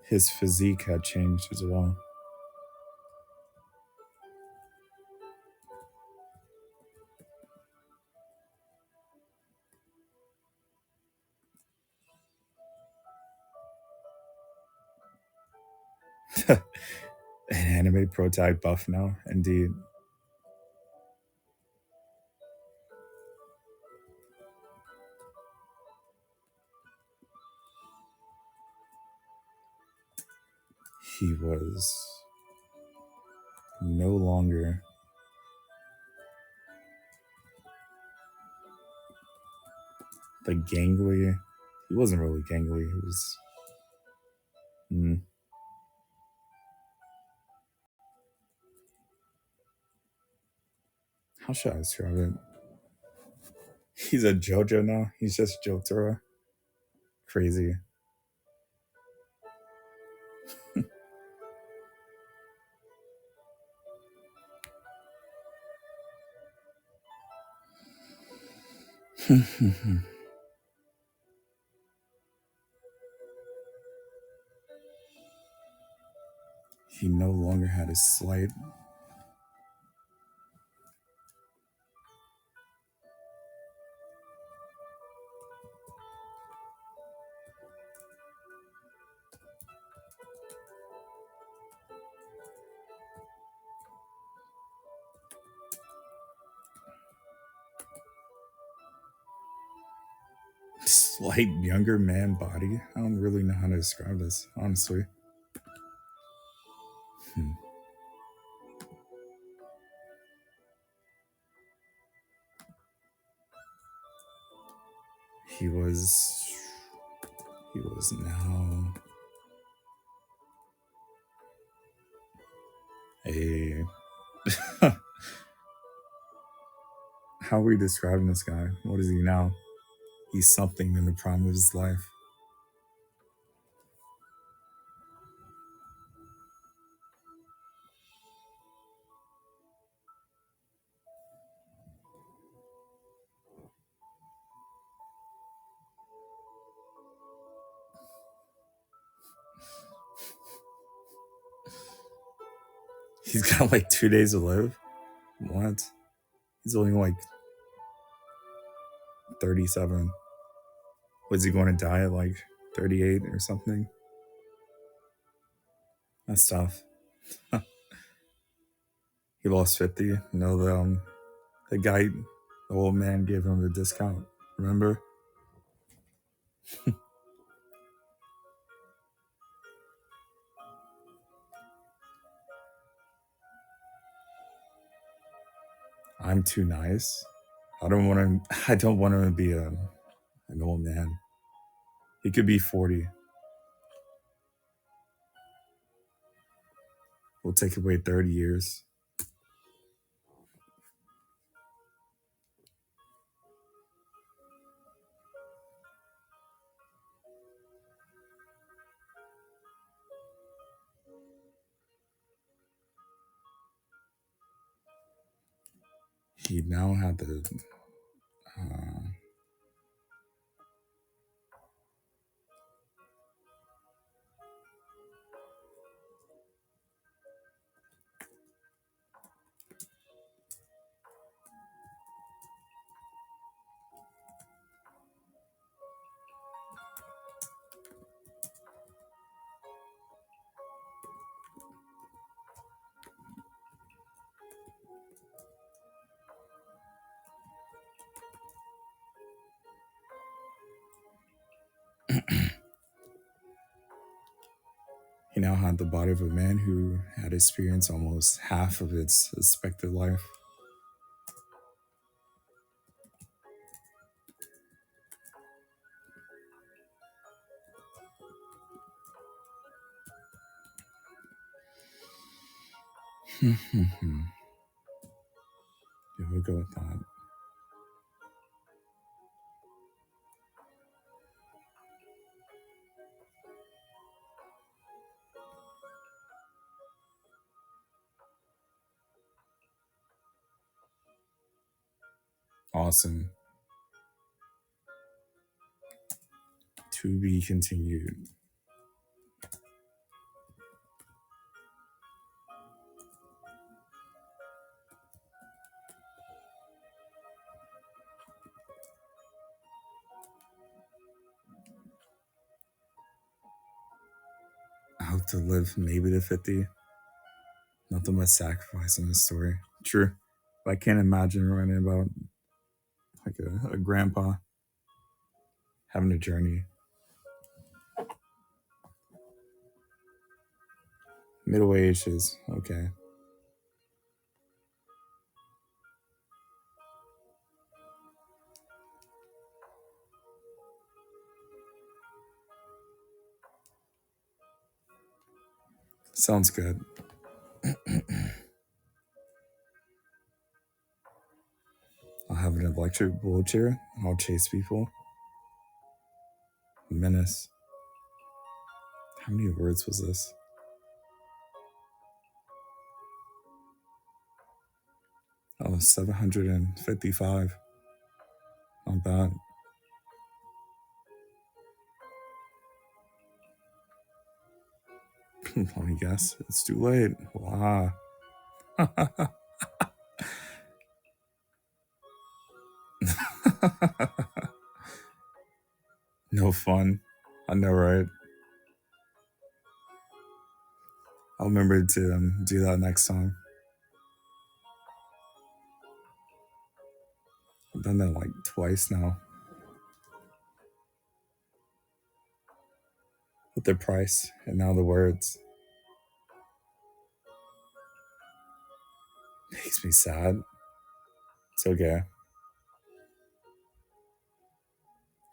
His physique had changed as well. anime prototype buff now, indeed. He was no longer the gangly. He wasn't really gangly. He was. How should I describe it? He's a JoJo now. He's just Jotaro. Crazy. He no longer had his slight. Slight younger man body. I don't really know how to describe this, honestly. He was now a how are we describing this guy? What is he now? He's something in the prime of his life. He's got like 2 days to live. What? He's only like 37. Was he going to die at like 38 or something? That's tough. He lost 50. You know, the guy, the old man gave him a discount. Remember? I'm too nice. I don't want him. I don't want him to be an old man. He could be 40. We'll take away 30 years. He now had the he now had the body of a man who had experienced almost half of its expected life. Yeah, we'll go with that. Awesome. To be continued. I hope to live maybe to 50. Nothing but sacrifice in this story. True. But I can't imagine writing about like a grandpa having a journey. Middle age is okay. Sounds good. I'll have an electric wheelchair and I'll chase people. Menace. How many words was this? Oh, 755. Not bad. Let me guess. It's too late. Wow. No fun. I know, right? I'll remember to do that next time. I've done that like twice now. With the price and now the words. Makes me sad. It's okay.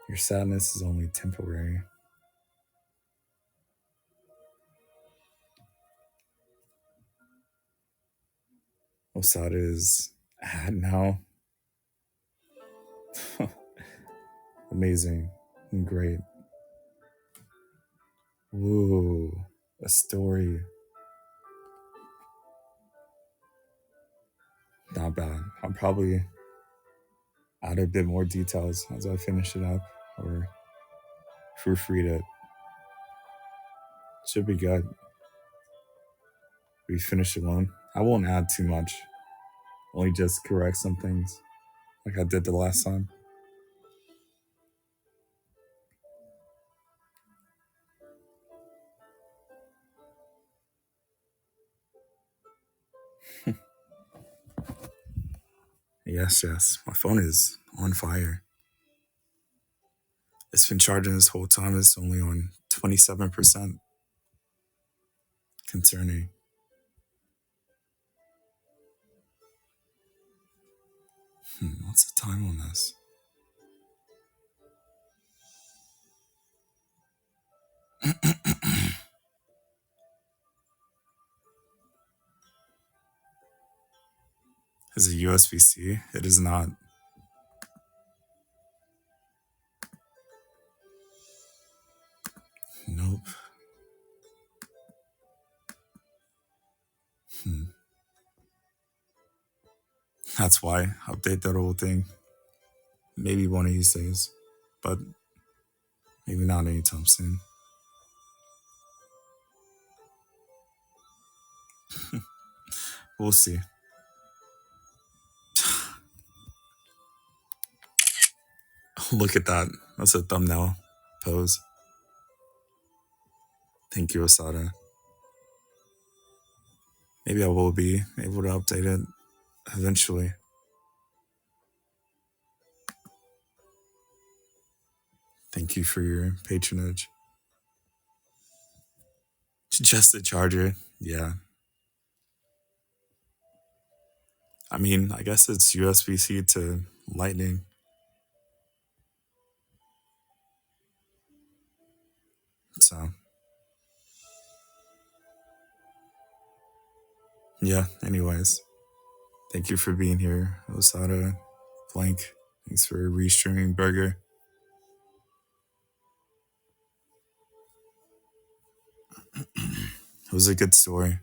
Your sadness is only temporary. Osada is ad now. Amazing and great. Ooh, a story. Not bad. I'll probably add a bit more details as I finish it up or proofread it. Should be good. We finish it one. I won't add too much. Only just correct some things like I did the last time. Yes. My phone is on fire. It's been charging this whole time. It's only on 27%. Concerning. What's the time on this? Is it USB-C? It is not. Nope. That's why. Update that whole thing. Maybe one of these days. But maybe not anytime soon. We'll see. Look at that. That's a thumbnail pose. Thank you, Osada. Maybe I will be able to update it eventually. Thank you for your patronage. Just the charger. Yeah. I mean, I guess it's USB-C to Lightning. So, yeah, anyways. Thank you for being here, Osada. Blank. Thanks for restreaming Burger. It was a good story.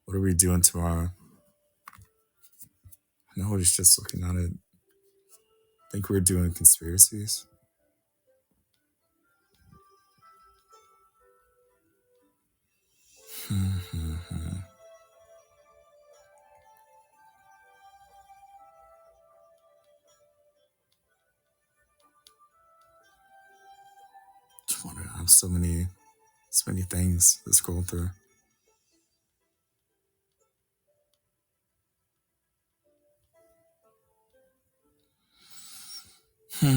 What are we doing tomorrow? I was just looking at it. I think we're doing conspiracies. Just wonder, I have so many things to scroll through. You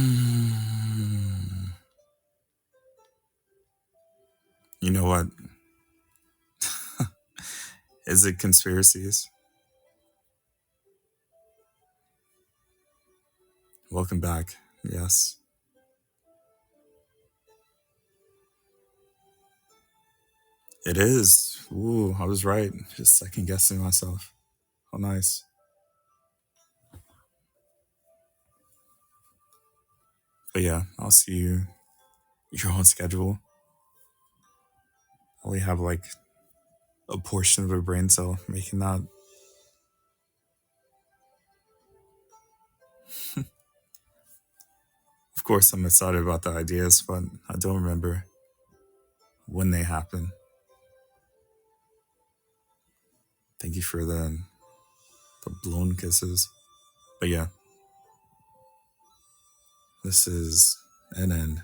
know what? Is it conspiracies? Welcome back. Yes. It is. Ooh, I was right. Just second guessing myself. How nice. But yeah, I'll see you your own schedule. I only have like a portion of a brain cell making that. Of course, I'm excited about the ideas, but I don't remember when they happen. Thank you for the blown kisses. But yeah, this is an end.